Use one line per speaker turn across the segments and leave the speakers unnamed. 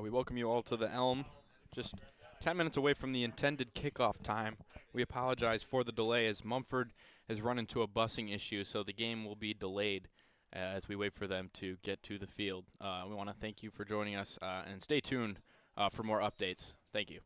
We welcome you all to the Elm, just 10 minutes away from the intended kickoff time. We apologize for the delay as Mumford has run into a busing issue, so the game will be delayed as we wait for them to get to the field. We want to thank you for joining us and stay tuned for more updates. Thank you.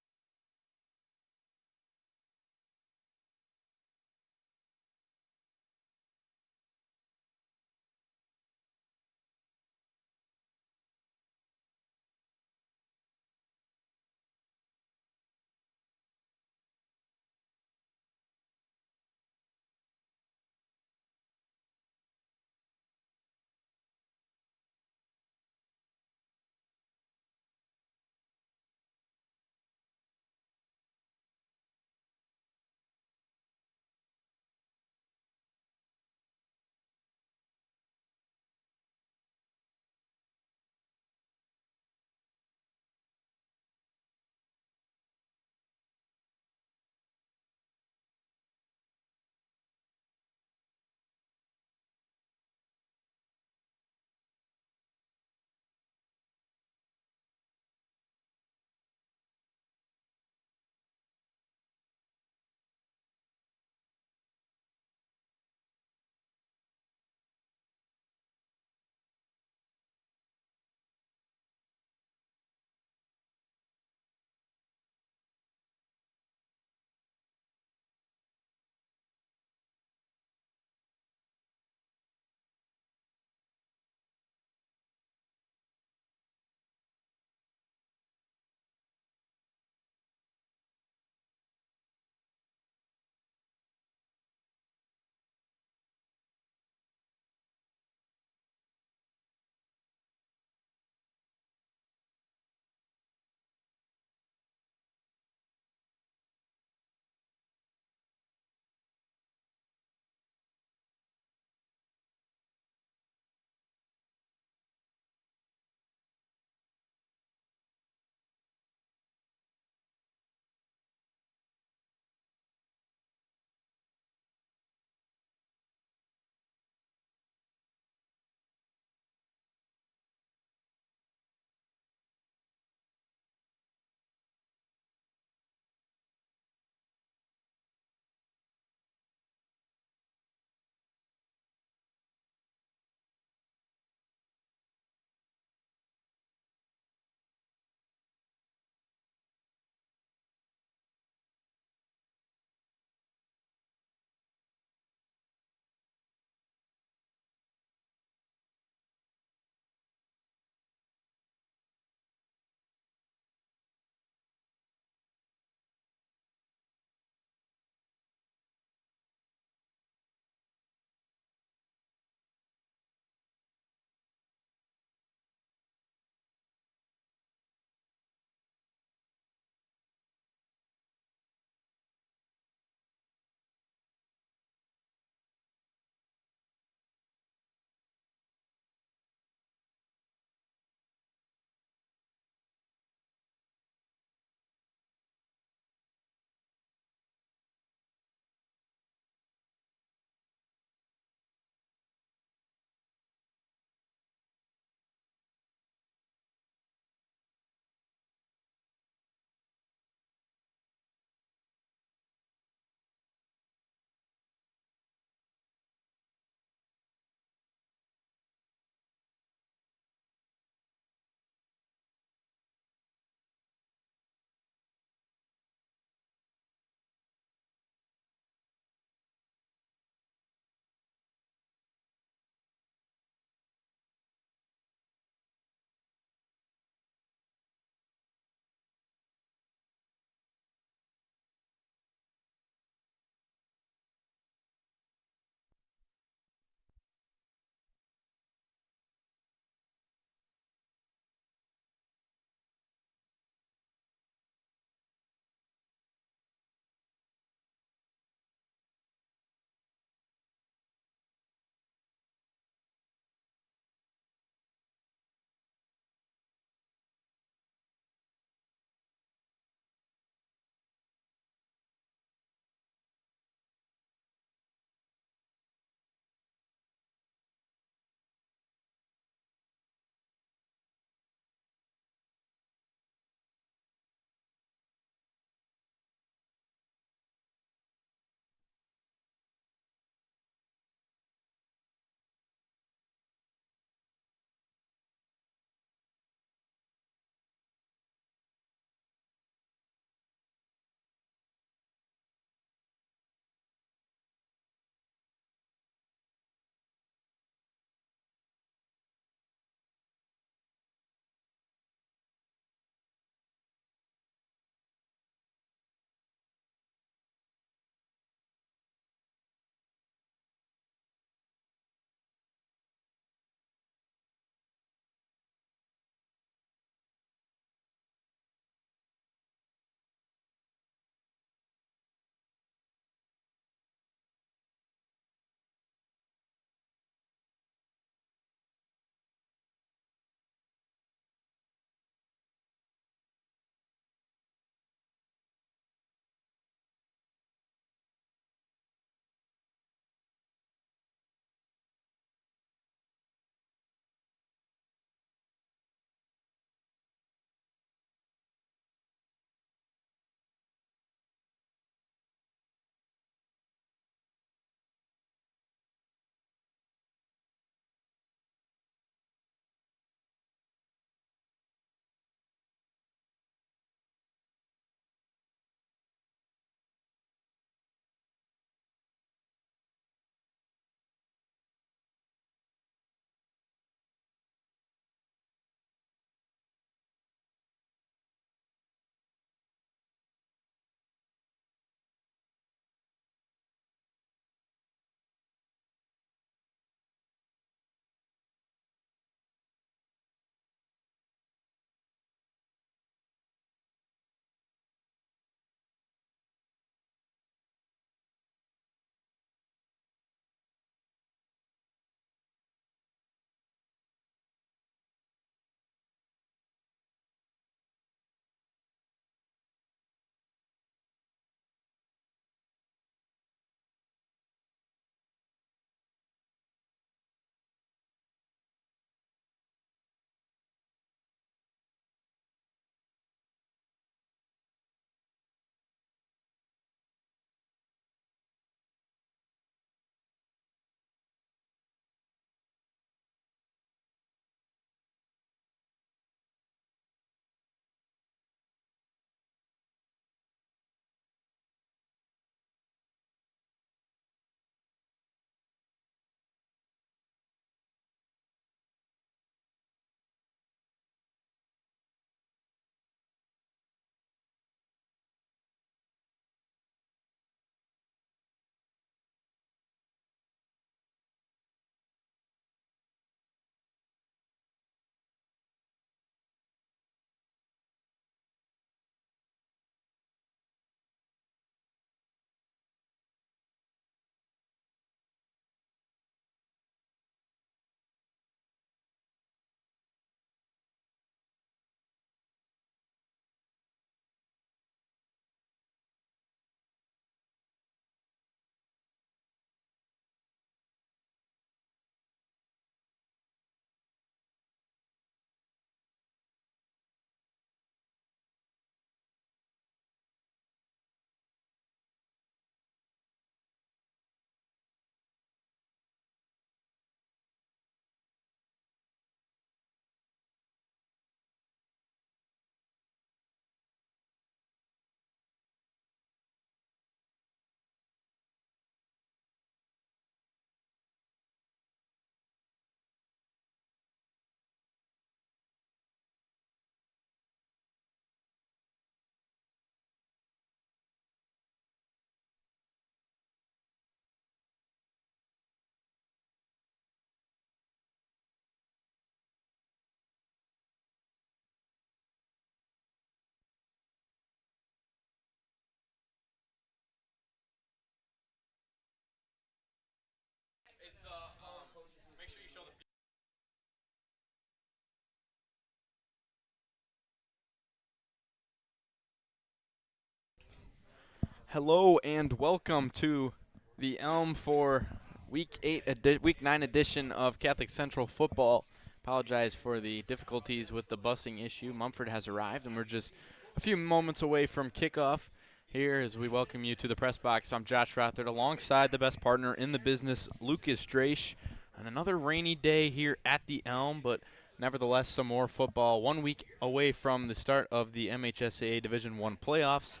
Hello and welcome to the Elm for Week 9 edition of Catholic Central Football. Apologize for the difficulties with the busing issue. Mumford has arrived, and we're just a few moments away from kickoff. Here as we welcome you to the press box, I'm Josh Rothard alongside the best partner in the business, Lucas Drache. And another rainy day here at the Elm, but nevertheless some more football. 1 week away from the start of the MHSAA Division I playoffs.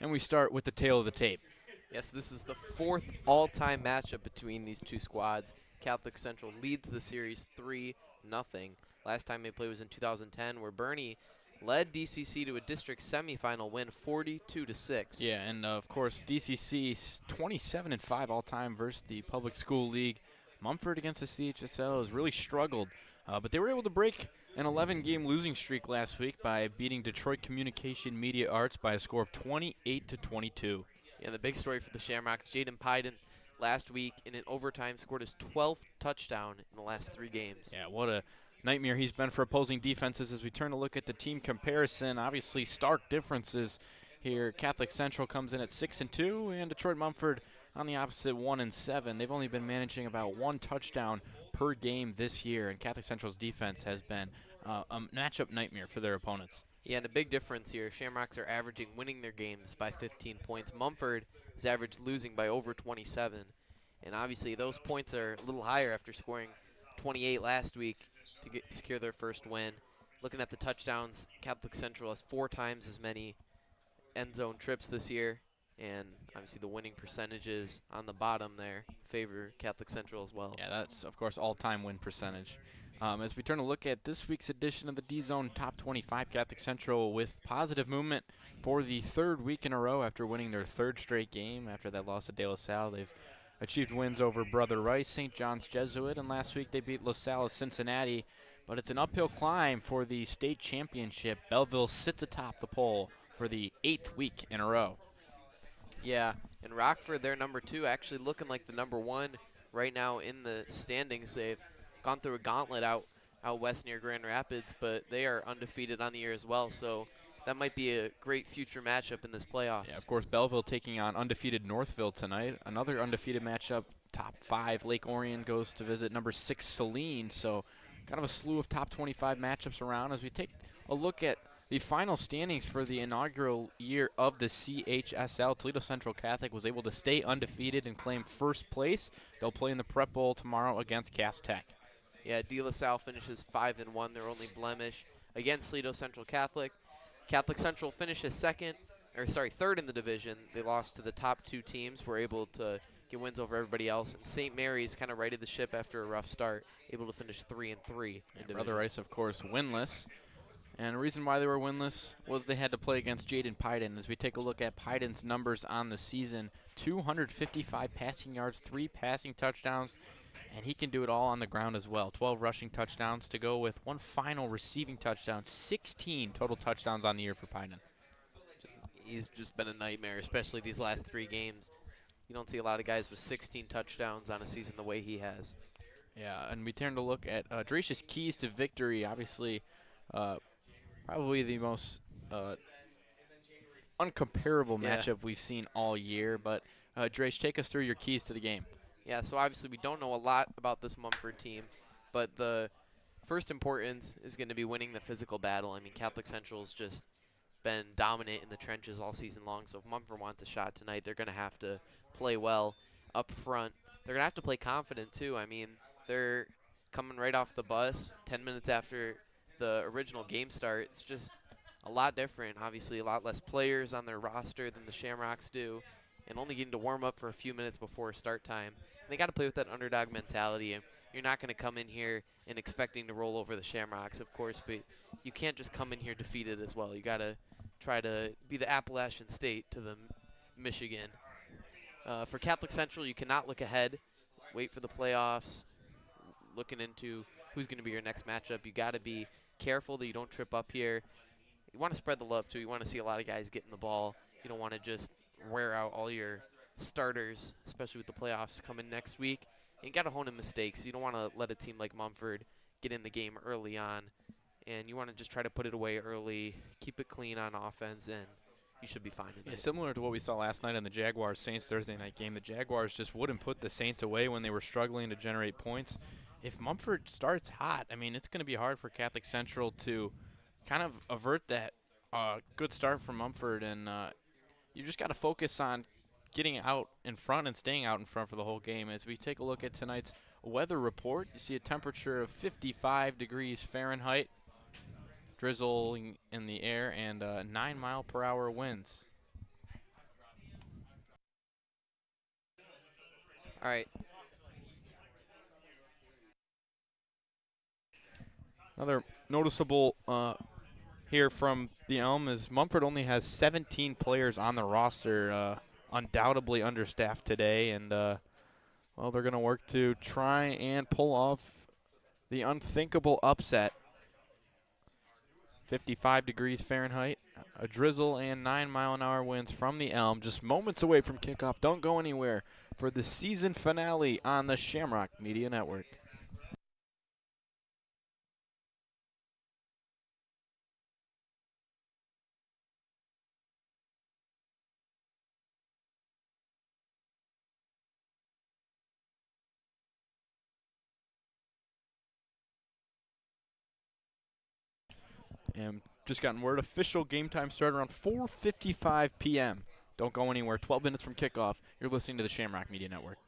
And we start with the tail of the tape.
Yes, this is the fourth all-time matchup between these two squads. Catholic Central leads the series 3-0. Last time they played was in 2010, where Bernie led DCC to a district semifinal win 42-6.
Yeah, and of course DCC 27-5 all-time versus the Public School League. Mumford against the CHSL has really struggled, but they were able to break an 11-game losing streak last week by beating Detroit Communication Media Arts by a score of 28-22.
Yeah, the big story for the Shamrocks, Jaden Pyden last week in an overtime scored his 12th touchdown in the last 3 games.
Yeah, what a nightmare he's been for opposing defenses. As we turn to look at the team comparison, obviously stark differences here. Catholic Central comes in at 6-2, and Detroit Mumford on the opposite 1-7. They've only been managing about 1 touchdown per game this year, and Catholic Central's defense has been a matchup nightmare for their opponents.
Yeah, and a big difference here. Shamrocks are averaging winning their games by 15 points. Mumford is average losing by over 27. And obviously those points are a little higher after scoring 28 last week to secure their first win. Looking at the touchdowns, Catholic Central has 4 times as many end zone trips this year. And obviously the winning percentages on the bottom there favor Catholic Central as well.
Yeah, that's, of course, all-time win percentage. As we turn to look at this week's edition of the D-Zone Top 25, Catholic Central with positive movement for the 3rd week in a row after winning their 3rd straight game. After that loss to De La Salle, they've achieved wins over Brother Rice, St. John's Jesuit, and last week they beat LaSalle Cincinnati. But it's an uphill climb for the state championship. Belleville sits atop the poll for the 8th week in a row.
Yeah, and Rockford, they're number 2, actually looking like the number 1 right now in the standings. They've gone through a gauntlet out west near Grand Rapids, but they are undefeated on the year as well, so that might be a great future matchup in this playoffs.
Yeah, of course, Belleville taking on undefeated Northville tonight. Another undefeated matchup, top 5. Lake Orion goes to visit number 6 Saline, so kind of a slew of top 25 matchups around. As we take a look at the final standings for the inaugural year of the CHSL, Toledo Central Catholic was able to stay undefeated and claim 1st place. They'll play in the Prep Bowl tomorrow against Cass Tech.
Yeah, De La Salle finishes 5-1, their only blemish against Toledo Central Catholic. Catholic Central finishes 3rd in the division. They lost to the top 2 teams, were able to get wins over everybody else. And St. Mary's kind of righted the ship after a rough start, able to finish 3-3.
Brother Rice, of course, winless. And the reason why they were winless was they had to play against Jaden Pyden. As we take a look at Pyden's numbers on the season, 255 passing yards, 3 passing touchdowns, and he can do it all on the ground as well. 12 rushing touchdowns to go with 1 final receiving touchdown, 16 total touchdowns on the year for Pyden.
He's just been a nightmare, especially these last 3 games. You don't see a lot of guys with 16 touchdowns on a season the way he has.
Yeah, and we turn to look at Drache's keys to victory. Obviously, probably the most uncomparable matchup we've seen all year. But Drache, take us through your keys to the game.
Yeah, so obviously we don't know a lot about this Mumford team, but the first importance is going to be winning the physical battle. I mean, Catholic Central's just been dominant in the trenches all season long, so if Mumford wants a shot tonight, they're going to have to play well up front. They're going to have to play confident, too. I mean, they're coming right off the bus 10 minutes after the original game start. It's just a lot different. Obviously, a lot less players on their roster than the Shamrocks do, and only getting to warm up for a few minutes before start time. And they got to play with that underdog mentality. And you're not going to come in here and expecting to roll over the Shamrocks, of course, but you can't just come in here defeated as well. You got to try to be the Appalachian State to the Michigan. For Catholic Central, you cannot look ahead. Wait for the playoffs. Looking into who's going to be your next matchup. You got to be careful that you don't trip up here. You want to spread the love, too. You want to see a lot of guys getting the ball. You don't want to just wear out all your starters, especially with the playoffs coming next week. And you got to hone in mistakes. You don't want to let a team like Mumford get in the game early on. And you want to just try to put it away early, keep it clean on offense, and you should be fine
Yeah,
tonight.
similar to what we saw last night in the Jaguars-Saints Thursday night game. The Jaguars just wouldn't put the Saints away when they were struggling to generate points. If Mumford starts hot, I mean, it's going to be hard for Catholic Central to kind of avert that good start from Mumford, and you just got to focus on getting out in front and staying out in front for the whole game. As we take a look at tonight's weather report, you see a temperature of 55 degrees Fahrenheit, drizzling in the air, and 9-mile-per-hour winds.
All right.
Another noticeable here from the Elm is Mumford only has 17 players on the roster, undoubtedly understaffed today, and well, they're going to work to try and pull off the unthinkable upset. 55 degrees Fahrenheit, a drizzle, and 9-mile-an-hour winds from the Elm, just moments away from kickoff. Don't go anywhere for the season finale on the Shamrock Media Network. And just gotten word, official game time started around 4:55 p.m. Don't go anywhere. 12 minutes from kickoff. You're listening to the Shamrock Media Network.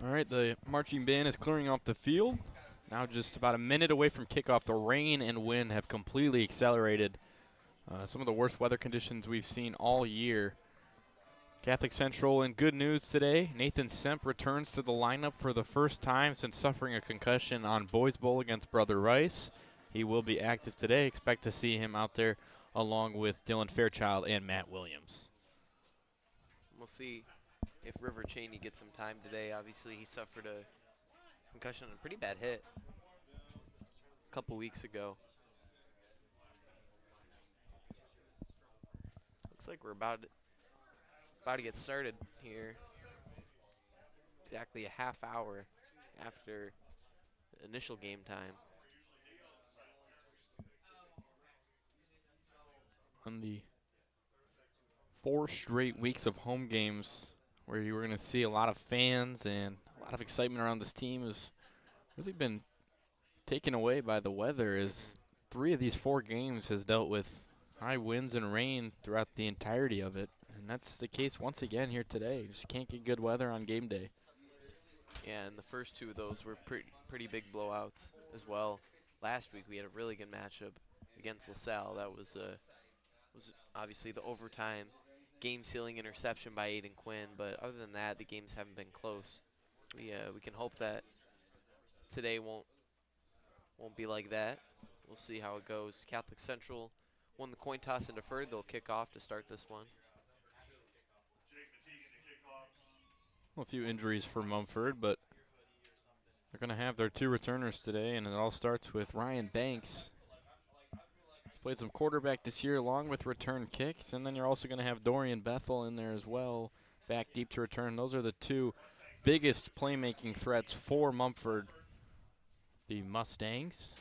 All right, the marching band is clearing off the field. Now just about a minute away from kickoff. The rain and wind have completely accelerated. Some of the worst weather conditions we've seen all year. Catholic Central in good news today. Nathan Semp returns to the lineup for the first time since suffering a concussion on Boys Bowl against Brother Rice. He will be active today. Expect to see him out there along with Dylan Fairchild and Matt Williams.
We'll see if River Cheney gets some time today. Obviously, he suffered a concussion, a pretty bad hit a couple weeks ago. Looks like we're about to get started here. Exactly a half hour after initial game time.
On the 4 straight weeks of home games where you were going to see a lot of fans and a lot of excitement around this team has really been taken away by the weather, as 3 of these 4 games has dealt with high winds and rain throughout the entirety of it. And that's the case once again here today. You just can't get good weather on game day.
Yeah, and the first 2 of those were pretty big blowouts as well. Last week we had a really good matchup against LaSalle. That was obviously the overtime game-sealing interception by Aiden Quinn, but other than that, the games haven't been close. We can hope that today won't be like that. We'll see how it goes. Catholic Central won the coin toss and deferred. They'll kick off to start this one.
A few injuries for Mumford, but they're going to have their 2 returners today, and it all starts with Ryan Banks. He's played some quarterback this year along with return kicks, and then you're also going to have Dorian Bethel in there as well, back deep to return. Those are the 2 biggest playmaking threats for Mumford, the Mustangs.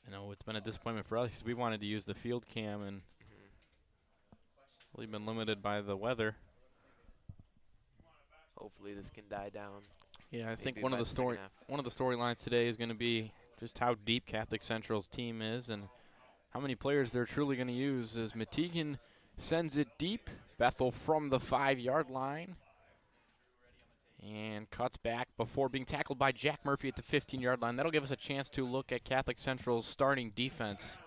I know it's been a disappointment for us because we wanted to use the field cam and really been limited by the weather.
Hopefully this can die down.
Yeah, I think one of the storylines today is going to be just how deep Catholic Central's team is and how many players they're truly going to use. As Matigan sends it deep, Bethel from the 5-yard line and cuts back before being tackled by Jack Murphy at the 15-yard line. That'll give us a chance to look at Catholic Central's starting defense.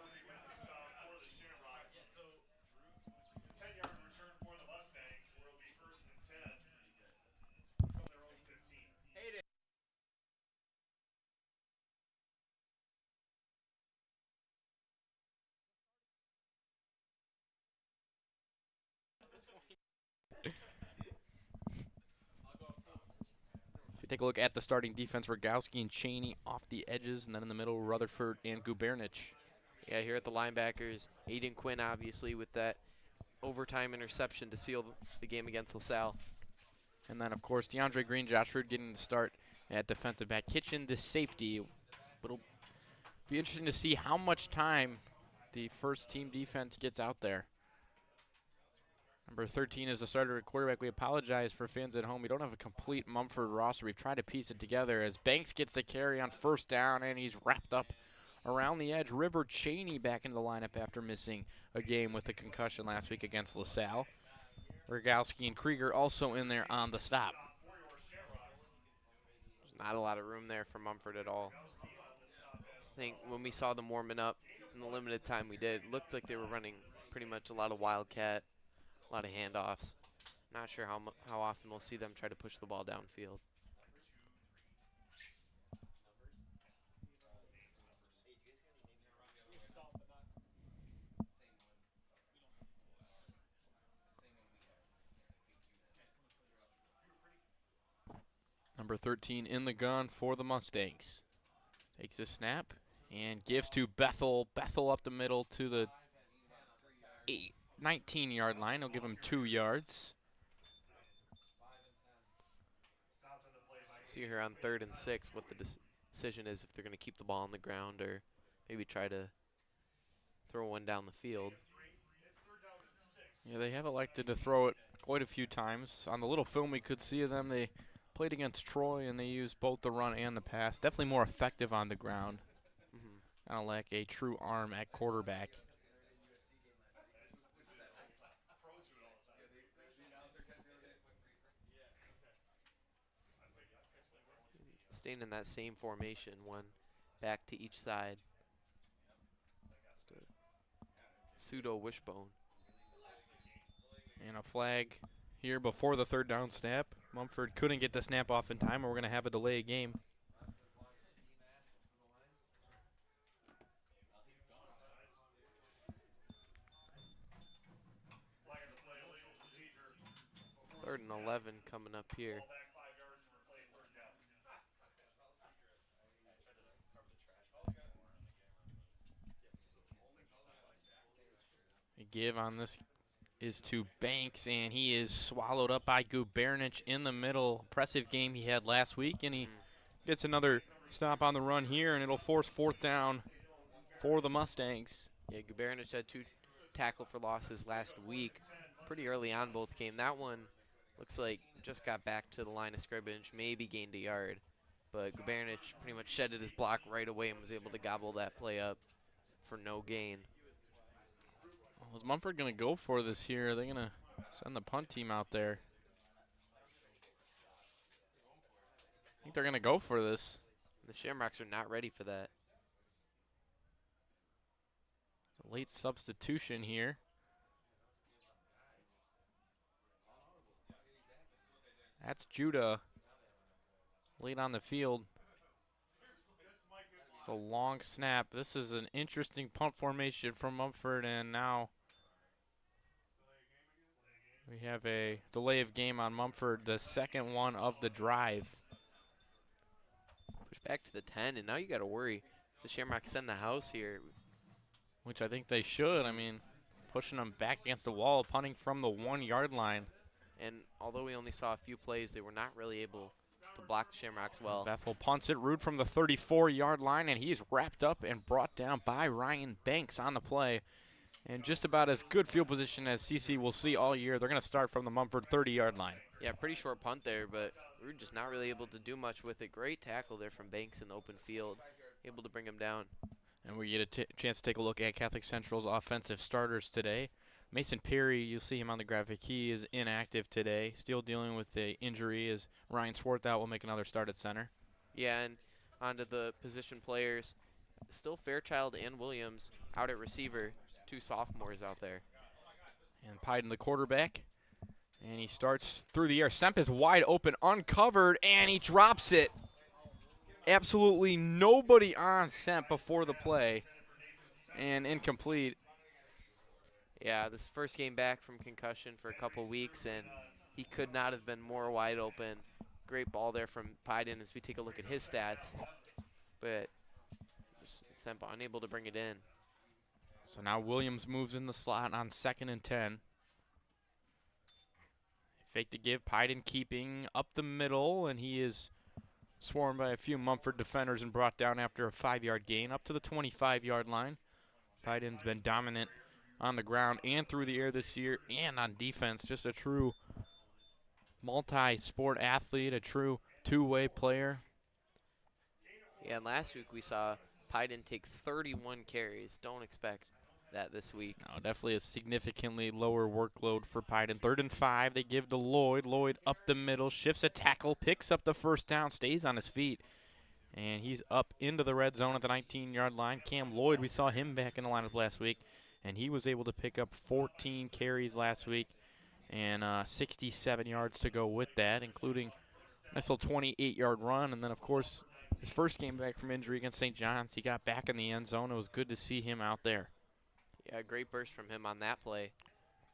Take a look at the starting defense. Rogowski and Cheney off the edges, and then in the middle, Rutherford and Gubernich.
Yeah, here at the linebackers, Aiden Quinn obviously with that overtime interception to seal the game against LaSalle.
And then, of course, DeAndre Green, Josh Rood getting the start at defensive back. Kitchen to safety. It'll be interesting to see how much time the first team defense gets out there. Number 13 is the starter at quarterback. We apologize for fans at home. We don't have a complete Mumford roster. We've tried to piece it together as Banks gets the carry on first down, and he's wrapped up around the edge. River Cheney back into the lineup after missing a game with a concussion last week against LaSalle. Rogowski and Krieger also in there on the stop.
There's not a lot of room there for Mumford at all. I think when we saw them warming up in the limited time we did, it looked like they were running pretty much a lot of wildcat, a lot of handoffs. Not sure how often we'll see them try to push the ball downfield.
Number 13 in the gun for the Mustangs. Takes a snap and gives to Bethel. Bethel up the middle to the 19-yard line. He'll give him 2 yards.
See here on 3rd and 6 what the decision is, if they're going to keep the ball on the ground or maybe try to throw one down the field.
Yeah, they have elected to throw it quite a few times. On the little film we could see of them, they played against Troy, and they used both the run and the pass. Definitely more effective on the ground. Kind of like a true arm at quarterback.
staying in that same formation, one back to each side. Pseudo wishbone.
And a flag here before the third down snap. Mumford couldn't get the snap off in time, and we're going to have a delay game.
Third and 11 coming up here.
A give on this is to Banks, and he is swallowed up by Gubernich in the middle. Impressive game he had last week, and he gets another stop on the run here, and it'll force fourth down for the Mustangs.
Yeah, Gubernich had 2 tackle for losses last week, pretty early on both came. That one looks like just got back to the line of scrimmage, maybe gained a yard, but Gubernich pretty much shedded his block right away and was able to gobble that play up for no gain.
Well, is Mumford going to go for this here? Are they going to send the punt team out there? I think they're going to go for this.
The Shamrocks are not ready for that.
A late substitution here. That's Judah late on the field. It's a long snap. This is an interesting punt formation from Mumford, and now we have a delay of game on Mumford, the second one of the drive.
Push back to the 10, and now you got to worry if the Shamrocks send the house here.
Which I think they should. I mean, pushing them back against the wall, punting from the 1 yard line.
And although we only saw a few plays, they were not really able to block the Shamrocks well.
Bethel punts it, Rude from the 34-yard line, and he's wrapped up and brought down by Ryan Banks on the play. And just about as good field position as CC will see all year. They're going to start from the Mumford 30-yard line.
Yeah, pretty short punt there, but Rude just not really able to do much with it. Great tackle there from Banks in the open field, able to bring him down.
And we get a chance to take a look at Catholic Central's offensive starters today. Mason Perry, you'll see him on the graphic. He is inactive today, still dealing with the injury, as Ryan Swarthout will make another start at center.
Yeah, and onto the position players. Still Fairchild and Williams out at receiver. 2 sophomores out there.
And Pyden, the quarterback. And he starts through the air. Semp is wide open, uncovered, and he drops it. Absolutely nobody on Semp before the play. And incomplete.
Yeah, this first game back from concussion for a couple weeks, and he could not have been more wide open. Great ball there from Pyden as we take a look at his stats. But Semp unable to bring it in.
So now Williams moves in the slot on 2nd and 10. Fake to give, Pyden keeping up the middle, and he is swarmed by a few Mumford defenders and brought down after a 5-yard gain up to the 25-yard line. Pyden's been dominant on the ground and through the air this year and on defense. Just a true multi-sport athlete, a true two-way player.
Yeah, and last week we saw Pyden take 31 carries. Don't expect that this week.
No, definitely a significantly lower workload for Pyden. 3rd and 5, they give to Lloyd. Lloyd up the middle, shifts a tackle, picks up the first down, stays on his feet. And he's up into the red zone at the 19-yard line. Cam Lloyd, we saw him back in the lineup last week, and he was able to pick up 14 carries last week and 67 yards to go with that, including a nice little 28-yard run. And then, of course, his first game back from injury against St. John's, he got back in the end zone. It was good to see him out there.
Yeah, great burst from him on that play.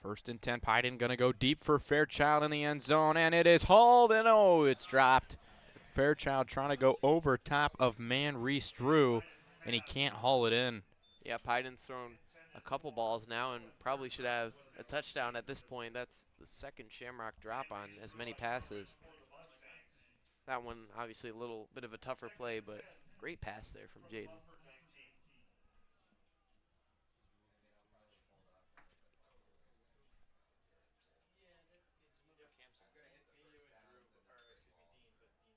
1st and 10, Pyden going to go deep for Fairchild in the end zone, and it is hauled, and oh, it's dropped. Fairchild trying to go over top of man Reese Drew, and he can't haul it in.
Yeah, Pyden's thrown a couple balls now and probably should have a touchdown at this point. That's the 2nd Shamrock drop on as many passes. That one, obviously, a little bit of a tougher play, but great pass there from Jaden.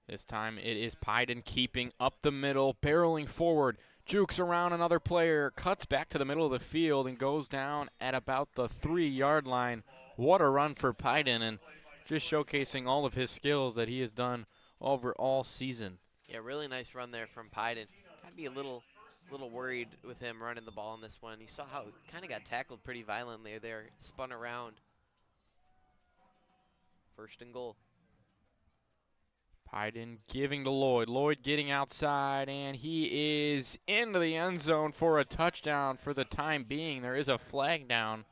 This time it is Pyden keeping up the middle, barreling forward, jukes around another player, cuts back to the middle of the field, and goes down at about the 3-yard line. What a run for Pyden, and just showcasing all of his skills that he has done over all season.
Yeah, really nice run there from Pyden. I'd be a little worried with him running the ball in this one. You saw how he kind of got tackled pretty violently there, spun around. First and goal.
Pyden giving to Lloyd. Lloyd getting outside, and he is into the end zone for a touchdown for the time being. There is a flag down.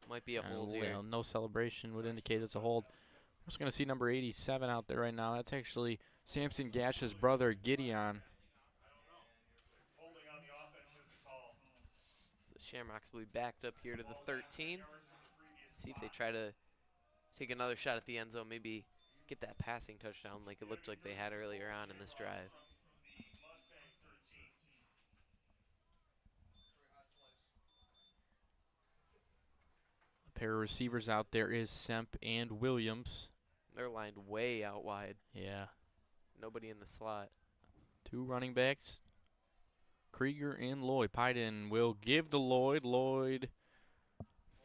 Might be a hold here.
Well, no celebration would indicate it's a hold. We're just going to see number 87 out there right now. That's actually Samson Gash's brother, Gideon.
The Shamrocks will be backed up here to the 13. See if they try to take another shot at the end zone, maybe get that passing touchdown like it looked like they had earlier on in this drive.
A pair of receivers out there is Semp and Williams.
They're lined way out wide.
Yeah.
Nobody in the slot.
Two running backs, Krieger and Lloyd. Pyden will give to Lloyd. Lloyd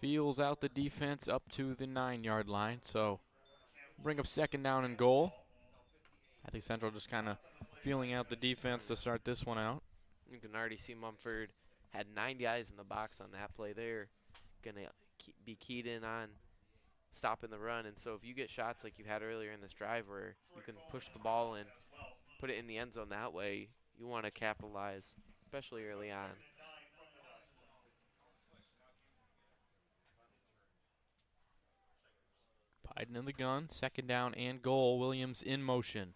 feels out the defense up to the 9-yard line. So bring up second down and goal. I think Central just kind of feeling out the defense to start this one out.
You can already see Mumford had 9 guys in the box on that play. They're going to be keyed in on stopping the run. And so if you get shots like you had earlier in this drive where you can push the ball and put it in the end zone that way, you want to capitalize, especially early on.
Pyden in the gun, second down and goal. Williams in motion.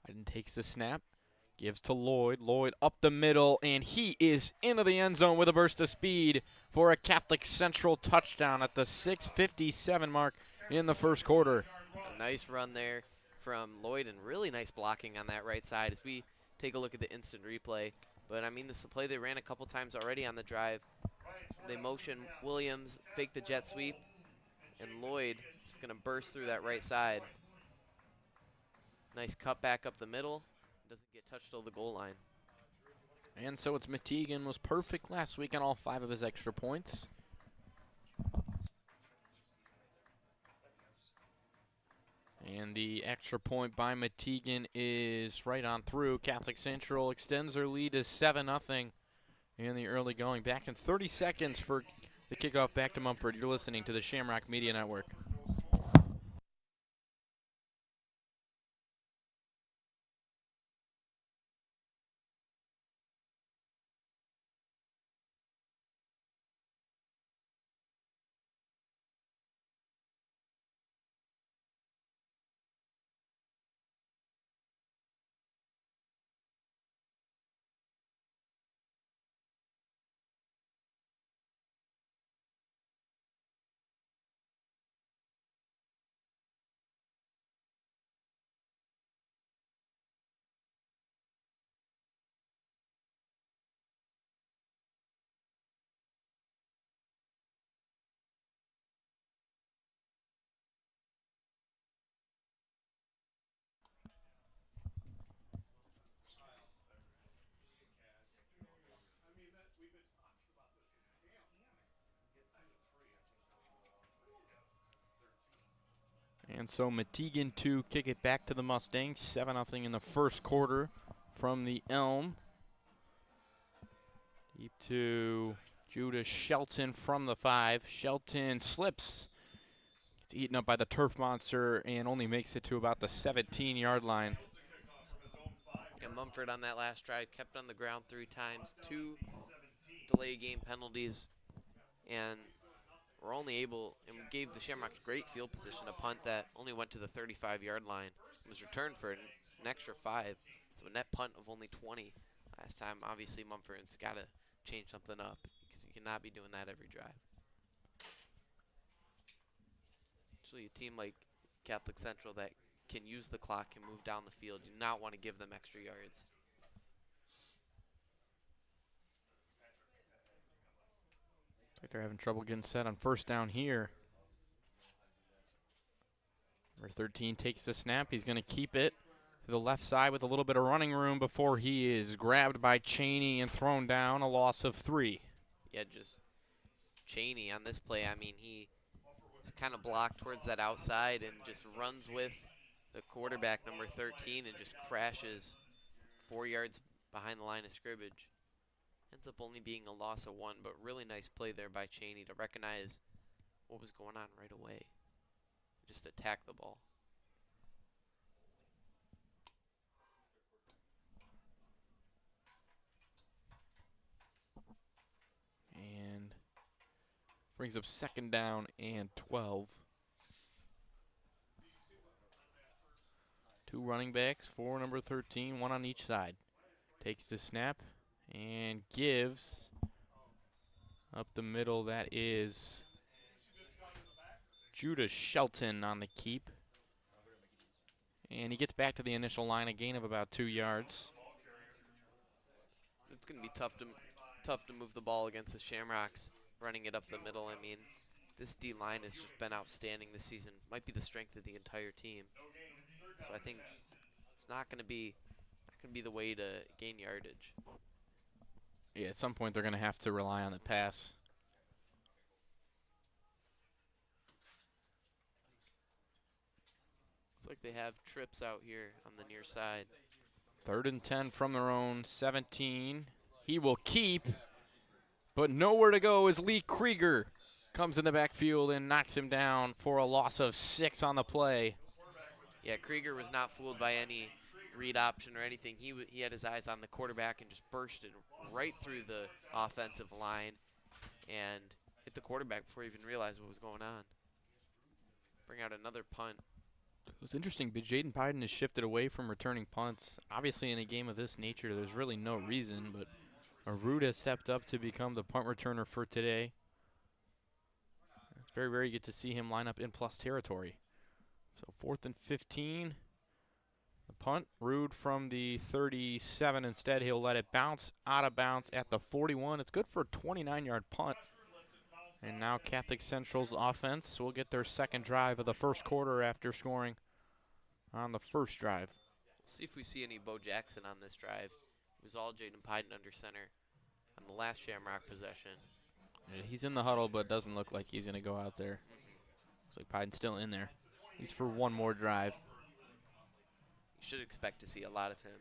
Pyden takes the snap, gives to Lloyd. Lloyd up the middle, and he is into the end zone with a burst of speed for a Catholic Central touchdown at the 6:57 mark in the first quarter.
A nice run there from Lloyd and really nice blocking on that right side as we take a look at the instant replay. But, I mean, this is a play they ran a couple times already on the drive. They motion Williams, fake the jet sweep, and Lloyd just going to burst through that right side. Nice cut back up the middle. Doesn't get touched till the goal line.
And so it's Metegan was perfect last week on all 5 of his extra points. And the extra point by Metegan is right on through. Catholic Central extends their lead to 7-0 in the early going. Back in 30 seconds for the kickoff back to Mumford. You're listening to the Shamrock Media Network. And so Metegan to kick it back to the Mustangs. 7-0 in the first quarter from the Elm. Deep to Judah Shelton from the 5. Shelton slips. Gets eaten up by the turf monster and only makes it to about the 17-yard line.
Yeah, Mumford on that last drive kept on the ground 3 times. 2 delay game penalties. And we're only able, and we gave the Shamrocks great field position, a punt that only went to the 35-yard line. It was returned for an extra 5, so a net punt of only 20 last time. Obviously, Mumford's got to change something up because you cannot be doing that every drive. Actually, a team like Catholic Central that can use the clock, can move down the field, you do not want to give them extra yards.
Like they're having trouble getting set on first down here. Number 13 takes the snap. He's going to keep it to the left side with a little bit of running room before he is grabbed by Cheney and thrown down, a loss of 3.
Yeah, just Cheney on this play. I mean, he He's kind of blocked towards that outside and just runs with the quarterback, number 13, and just crashes 4 yards behind the line of scrimmage. Ends up only being a loss of 1, but really nice play there by Cheney to recognize what was going on right away. Just attack the ball.
And brings up 2nd down and 12. 2 running backs for number 13, 1 on each side. Takes the snap and gives up the middle. That is Judah Shelton on the keep. And he gets back to the initial line, a gain of about 2 yards.
It's going to be tough to move the ball against the Shamrocks, running it up the middle. I mean, this D-line has just been outstanding this season. Might be the strength of the entire team. So I think it's not going to be the way to gain yardage.
Yeah, at some point they're going to have to rely on the pass.
Looks like they have trips out here on the near side.
3rd and 10 from their own 17. He will keep, but nowhere to go as Lee Krieger comes in the backfield and knocks him down for a loss of 6 on the play.
Yeah, Krieger was not fooled by any read option or anything. He had his eyes on the quarterback and just bursted right through the offensive line and hit the quarterback before he even realized what was going on. Bring out another punt.
It was interesting, but Jaden Pyden has shifted away from returning punts. Obviously, in a game of this nature, there's really no reason, but Arud has stepped up to become the punt returner for today. It's very rare you get to see him line up in plus territory. So 4th and 15. The punt, Rude from the 37. Instead, he'll let it bounce out of bounds at the 41. It's good for a 29-yard punt. And now Catholic Central's offense will get their 2nd drive of the 1st quarter after scoring on the 1st drive.
We'll see if we see any Bo Jackson on this drive. It was all Jaden Pyden under center on the last Shamrock possession.
Yeah, he's in the huddle, but doesn't look like he's going to go out there. Looks like Pyden's still in there. He's for one more drive.
You should expect to see a lot of him.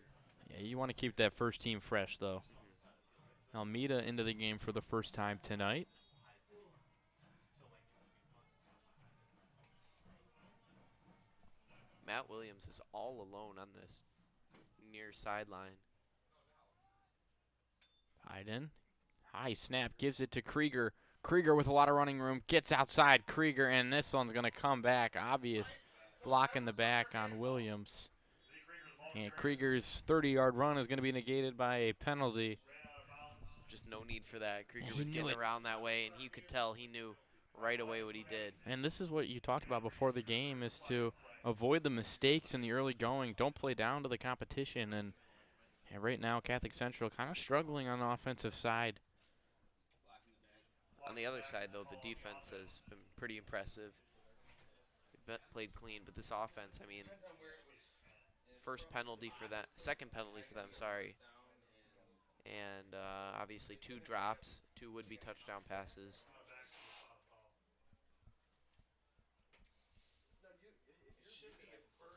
Yeah, you want to keep that first team fresh, though. Almeida into the game for the first time tonight.
Matt Williams is all alone on this near sideline.
Pyden, high snap, gives it to Krieger. Krieger with a lot of running room, gets outside Krieger, and this one's going to come back. Obvious block in the back on Williams. And Krieger's 30-yard run is going to be negated by a penalty.
Just no need for that. Krieger
He
was
knew
getting
it.
around that way, and you could tell he knew right away what he did.
And this is what you talked about before the game, is to avoid the mistakes in the early going. Don't play down to the competition. And right now, Catholic Central kind of struggling on the offensive side.
On the other side, though, the defense has been pretty impressive. They've played clean, but this offense, I mean, second penalty for them, sorry. And obviously 2 drops, 2 would-be touchdown passes.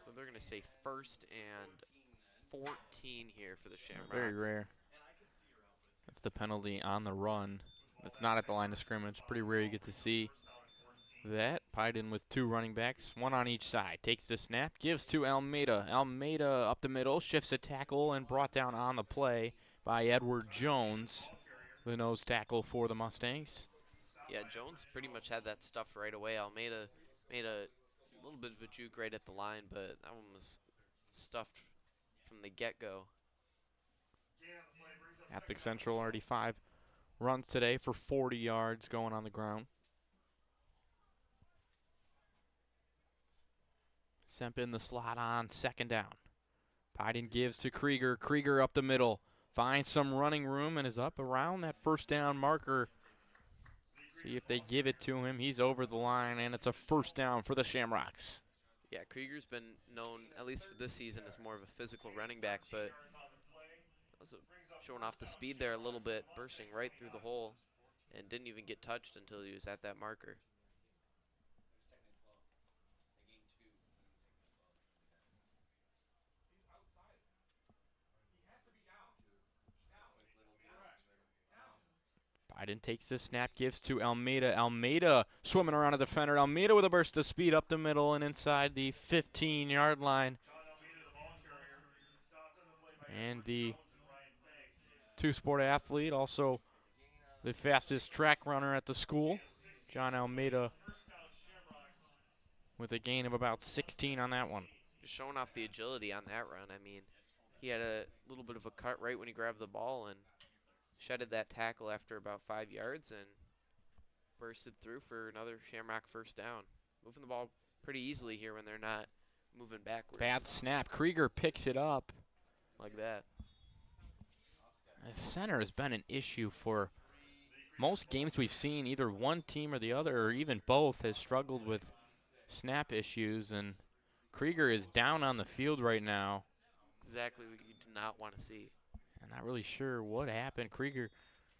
So they're going to say 1st and 14 here for the Shamrocks.
Very rare. That's the penalty on the run. That's not at the line of scrimmage. Pretty rare you get to see that. Pyden with 2 running backs, 1 on each side. Takes the snap, gives to Almeida. Almeida up the middle, shifts a tackle, and brought down on the play by Edward Jones, the nose tackle for the Mustangs.
Yeah, Jones pretty much had that stuff right away. Almeida made a little bit of a juke right at the line, but that one was stuffed from the get-go.
Catholic Central already 5 runs today for 40 yards going on the ground. Semp in the slot on 2nd down. Pyden gives to Krieger. Krieger up the middle. Finds some running room and is up around that 1st down marker. See if they give it to him. He's over the line, and it's a 1st down for the Shamrocks.
Yeah, Krieger's been known, at least for this season, as more of a physical running back, but also showing off the speed there a little bit, bursting right through the hole, and didn't even get touched until he was at that marker.
Biden takes the snap, gives to Almeida. Almeida swimming around a defender. Almeida with a burst of speed up the middle and inside the 15-yard line. And the two-sport athlete, also the fastest track runner at the school, John Almeida, with a gain of about 16 on that one.
Just showing off the agility on that run. I mean, he had a little bit of a cut right when he grabbed the ball and shedded that tackle after about 5 yards and bursted through for another Shamrock first down. Moving the ball pretty easily here when they're not moving backwards.
Bad snap. Krieger picks it up.
Like that.
The center has been an issue for most games we've seen. Either one team or the other, or even both, has struggled with snap issues, and Krieger is down on the field right now.
Exactly what you do not want to see.
I'm not really sure what happened. Krieger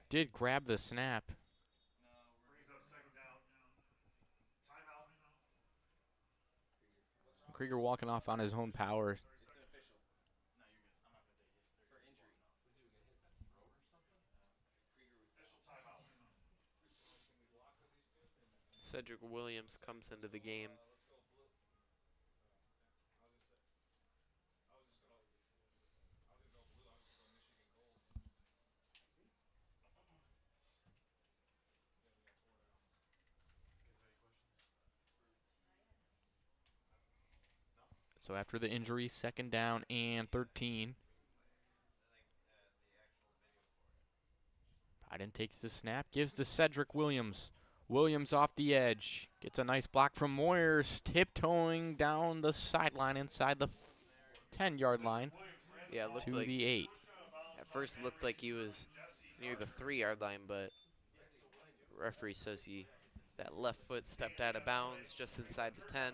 did grab the snap. Krieger walking off on his own power.
Cedric Williams comes into the game.
So after the injury, 2nd down and 13. Biden takes the snap, gives to Cedric Williams. Williams off the edge. Gets a nice block from Moyers, tiptoeing down the sideline inside the 10-yard line.
Yeah, it looked
to
like
the 8.
At first it looked like he was near the 3-yard line, but referee says that left foot stepped out of bounds just inside the 10.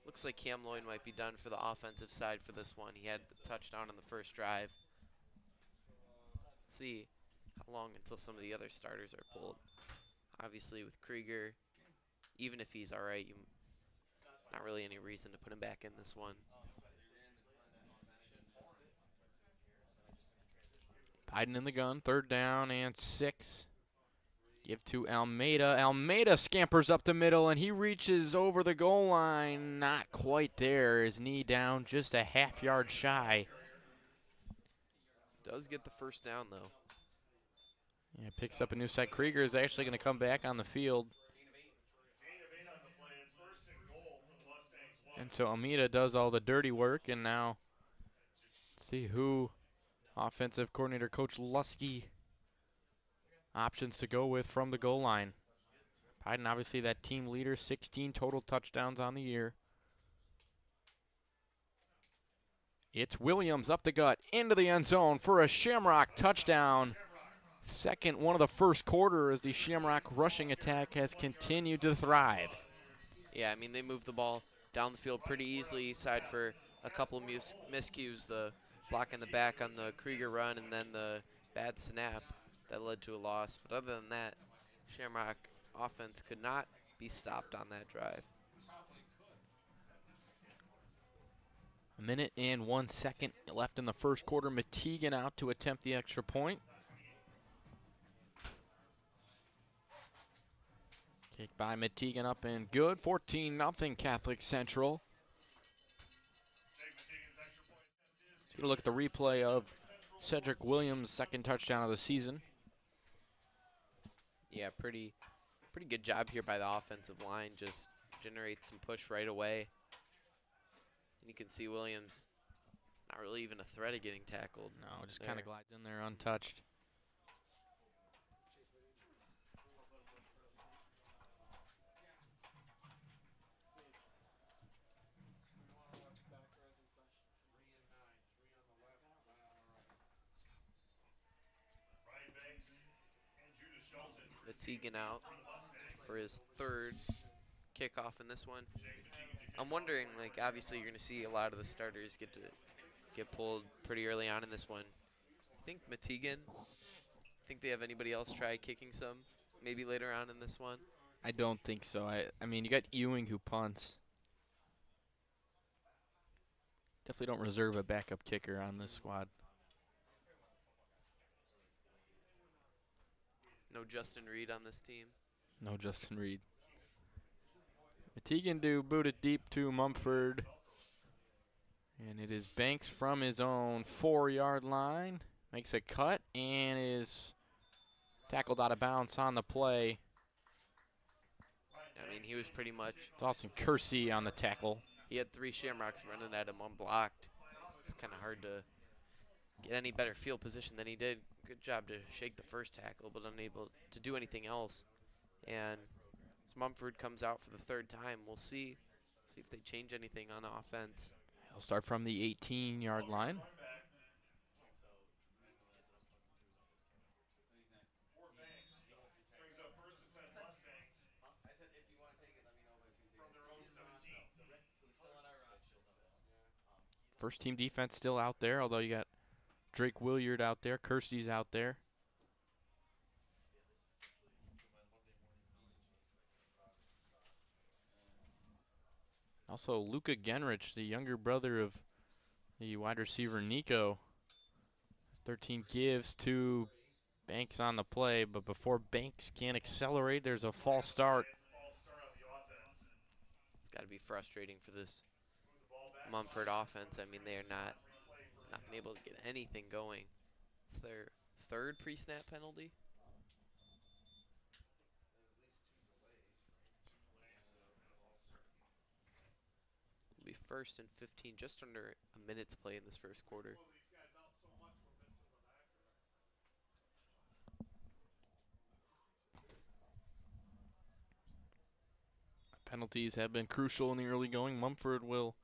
Looks like Cam Lloyd might be done for the offensive side for this one. He had the touchdown on the first drive. Let's see how long until some of the other starters are pulled. Obviously with Krieger, even if he's all right, not really any reason to put him back in this one.
Biden in the gun, 3rd down and 6. Give to Almeida. Almeida scampers up the middle, and he reaches over the goal line. Not quite there. His knee down, just a half-yard shy.
Does get the first down, though.
Yeah, picks up a new side. Krieger is actually going to come back on the field. And so Almeida does all the dirty work, and now let's see who offensive coordinator Coach Lusky options to go with from the goal line. Biden, obviously that team leader, 16 total touchdowns on the year. It's Williams up the gut into the end zone for a Shamrock touchdown. Second one of the first quarter as the Shamrock rushing attack has continued to thrive.
Yeah, I mean, they moved the ball down the field pretty easily, aside for a couple of miscues, the block in the back on the Krieger run and then the bad snap that led to a loss. But other than that, Shamrock offense could not be stopped on that drive.
A minute and 1 second left in the first quarter. Metegan out to attempt the extra point. Kick by Metegan up and good. 14-0 Catholic Central. Let's get a look at the replay of Cedric Williams' second touchdown of the season.
Yeah, pretty good job here by the offensive line. Just generate some push right away. And you can see Williams not really even a threat of getting tackled.
No, just kind of glides in there untouched.
Metegan out for his 3rd kickoff in this one. I'm wondering, like, obviously you're going to see a lot of the starters get pulled pretty early on in this one. Think Metegan? Think they have anybody else try kicking some maybe later on in this one?
I don't think so. I mean, you got Ewing who punts. Definitely don't reserve a backup kicker on this squad.
No Justin Reed on this team.
No Justin Reed. Teagan boot it deep to Mumford. And it is Banks from his own 4-yard line. Makes a cut and is tackled out of bounds on the play.
I mean, he was pretty much.
Dawson Kersey on the tackle.
He had 3 Shamrocks running at him unblocked. It's kind of hard to get any better field position than he did. Good job to shake the first tackle, but unable to do anything else. And as Mumford comes out for the 3rd time, we'll see if they change anything on offense.
He'll start from the 18-yard line. First team defense still out there, although you got Drake Williard out there, Kirsty's out there. Also, Luka Genrich, the younger brother of the wide receiver Nico. 13 gives to Banks on the play, but before Banks can accelerate, there's a false start.
It's got to be frustrating for this Mumford offense. I mean, they are not been able to get anything going. It's their 3rd pre-snap penalty. It'll be 1st and 15, just under a minute's play in this first quarter.
Penalties have been crucial in the early going. Mumford will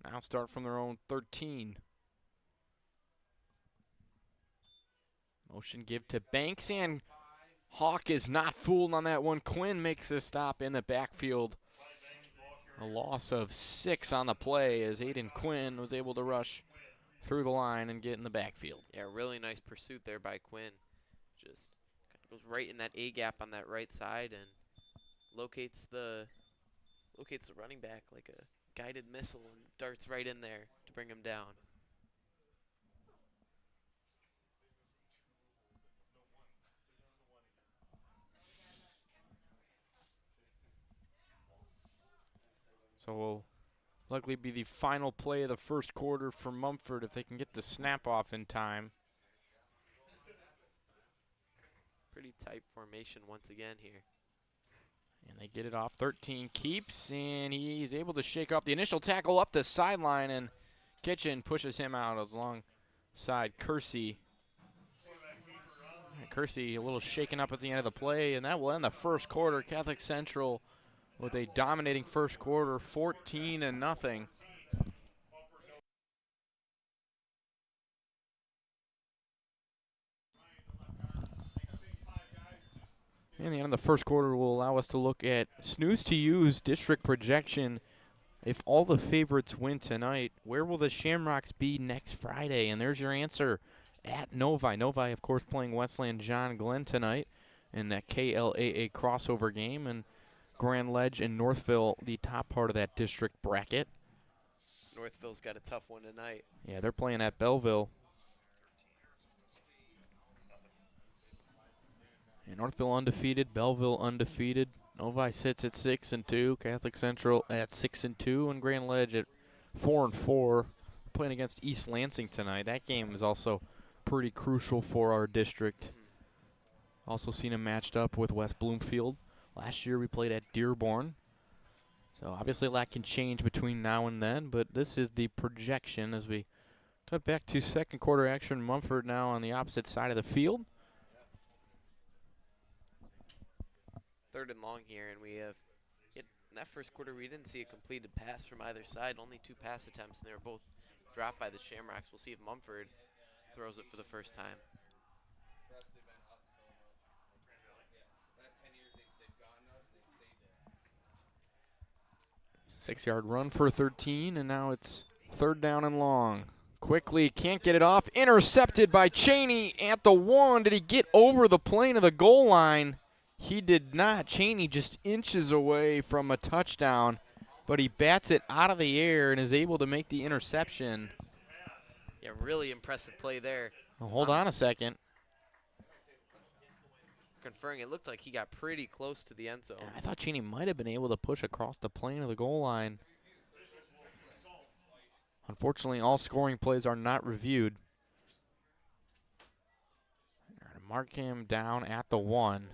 now start from their own 13. Motion give to Banks, and Hawk is not fooled on that one. Quinn makes a stop in the backfield. A loss of 6 on the play as Aiden Quinn was able to rush through the line and get in the backfield.
Yeah, really nice pursuit there by Quinn. Just kind of goes right in that A gap on that right side and locates the running back like a guided missile and darts right in there to bring him down.
So will likely be the final play of the first quarter for Mumford if they can get the snap off in time.
Pretty tight formation once again here.
And they get it off. 13 keeps, and he's able to shake off the initial tackle up the sideline, and Kitchen pushes him out alongside Kersey. Kersey a little shaken up at the end of the play, and that will end the first quarter. Catholic Central with a dominating first quarter, 14-0. And the end of the first quarter will allow us to look at Snooze to Use district projection. If all the favorites win tonight, where will the Shamrocks be next Friday? And there's your answer at Novi. Novi, of course, playing Westland John Glenn tonight in that KLAA crossover game. And Grand Ledge and Northville, the top part of that district bracket.
Northville's got a tough one tonight.
Yeah, they're playing at Belleville. And Northville undefeated, Belleville undefeated. Novi sits at 6-2, Catholic Central at 6-2, and Grand Ledge at 4-4. Playing against East Lansing tonight. That game is also pretty crucial for our district. Also seen them matched up with West Bloomfield. Last year we played at Dearborn. So obviously a lot can change between now and then, but this is the projection as we cut back to second quarter action. Mumford now on the opposite side of the field.
3rd and long here, and we have in that first quarter we didn't see a completed pass from either side. Only 2 pass attempts, and they were both dropped by the Shamrocks. We'll see if Mumford throws it for the first time.
6-yard run for 13, and now it's 3rd down and long. Quickly, can't get it off. Intercepted by Cheney at the 1. Did he get over the plane of the goal line? He did not. Cheney just inches away from a touchdown, but he bats it out of the air and is able to make the interception.
Yeah, really impressive play there.
Well, hold on a second.
conferring. It looked like he got pretty close to the end zone.
I thought Cheney might have been able to push across the plane of the goal line. Unfortunately, all scoring plays are not reviewed. Mark him down at the 1.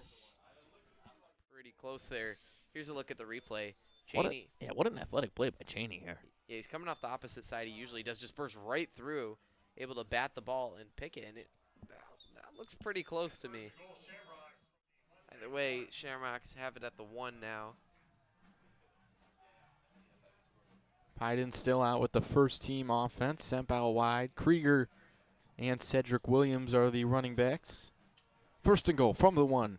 Pretty close there. Here's a look at the replay.
Cheney. What an athletic play by Cheney here.
Yeah, he's coming off the opposite side. He usually does. Just burst right through, able to bat the ball and pick it. And that looks pretty close to me. Either way, Shamrocks have it at the 1 now.
Pyden still out with the first team offense. Sent out wide. Krieger and Cedric Williams are the running backs. First and goal from the 1.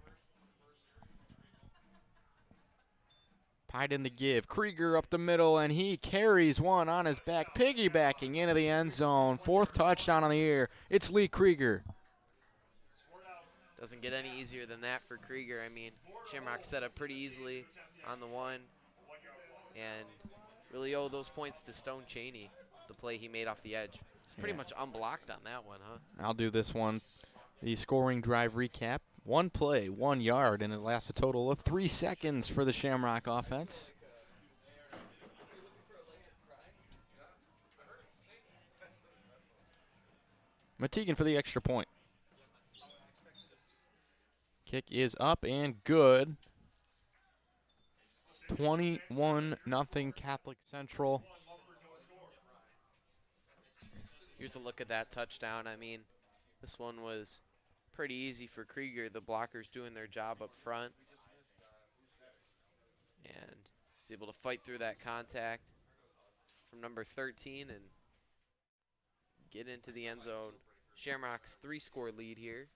Pyden the give. Krieger up the middle, and he carries one on his back, piggybacking into the end zone. 4th touchdown on the year. It's Lee Krieger.
Doesn't get any easier than that for Krieger. I mean, Shamrock set up pretty easily on the 1. And really owe those points to Stone Cheney, the play he made off the edge. It's pretty much unblocked on that one, huh?
I'll do this one. The scoring drive recap. 1 play, 1 yard, and it lasts a total of 3 seconds for the Shamrock offense. Matigan for the extra point. Kick is up and good. 21-0 Catholic Central.
Here's a look at that touchdown. I mean, this one was pretty easy for Krieger. The blockers doing their job up front. And he's able to fight through that contact from number 13 and get into the end zone. Shamrock's 3-score lead here.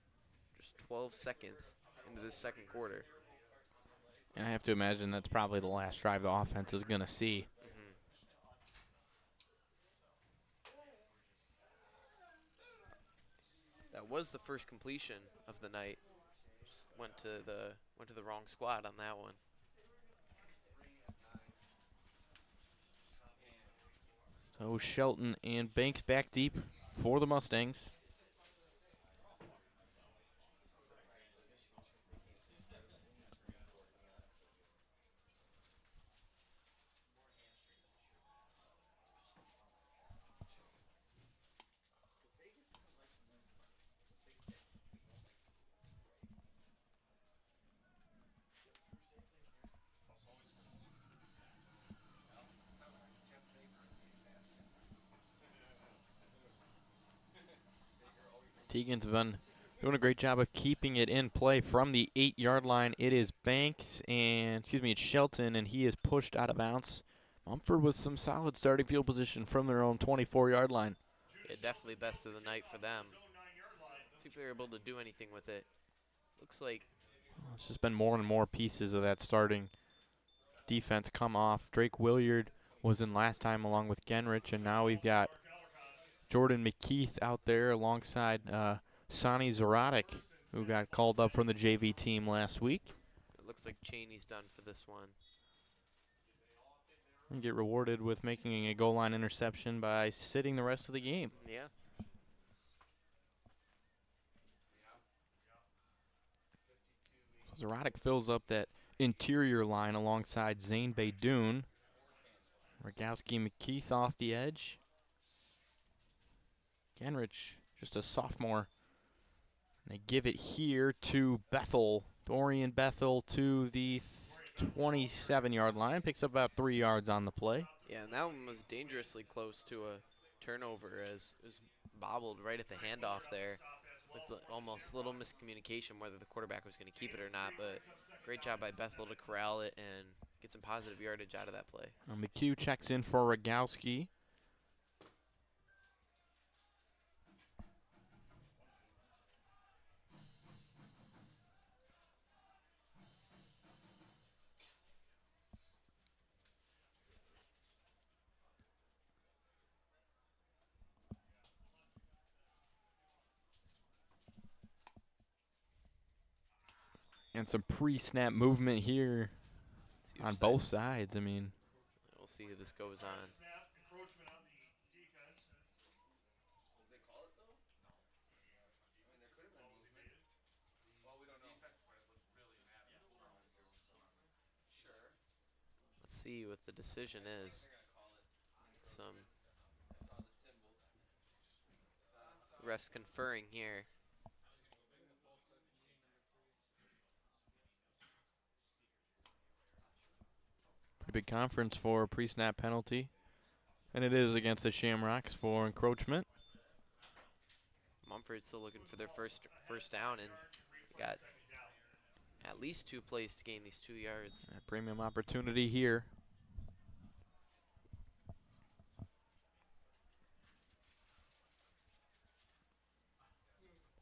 Just 12 seconds into the second quarter.
And I have to imagine that's probably the last drive the offense is going to see.
That was the first completion of the night. Just went to the wrong squad on that one.
So Shelton and Banks back deep for the Mustangs. Tegan's been doing a great job of keeping it in play from the 8-yard line. It is Banks and, it's Shelton, and he is pushed out of bounds. Mumford with some solid starting field position from their own 24-yard line.
Yeah, definitely best of the night for them. See if they're able to do anything with it. Looks like
it's just been more and more pieces of that starting defense come off. Drake Williard was in last time along with Genrich, and now we've got Jordan McKeith out there alongside Sonny Zaratic, who got called up from the JV team last week.
it looks like Cheney's done for this one.
And get rewarded with making a goal line interception by sitting the rest of the game.
Yeah.
So Zaratic fills up that interior line alongside Zane Baydoun. Rogowski McKeith off the edge. Genrich, just a sophomore. And they give it here to Bethel. Dorian Bethel to the 27-yard line. Picks up about 3 yards on the play.
Yeah, and that one was dangerously close to a turnover as it was bobbled right at the handoff there. With almost a little miscommunication whether the quarterback was going to keep it or not, but great job by Bethel to corral it and get some positive yardage out of that play.
McHugh checks in for Rogowski. And some pre-snap movement here on both sides. I mean,
we'll see who this goes on. see what the decision is. Some refs conferring here.
Pretty big conference for a pre-snap penalty. And it is against the Shamrocks for encroachment.
Mumford still looking for their first down, and got at least 2 plays to gain these 2 yards.
A premium opportunity here.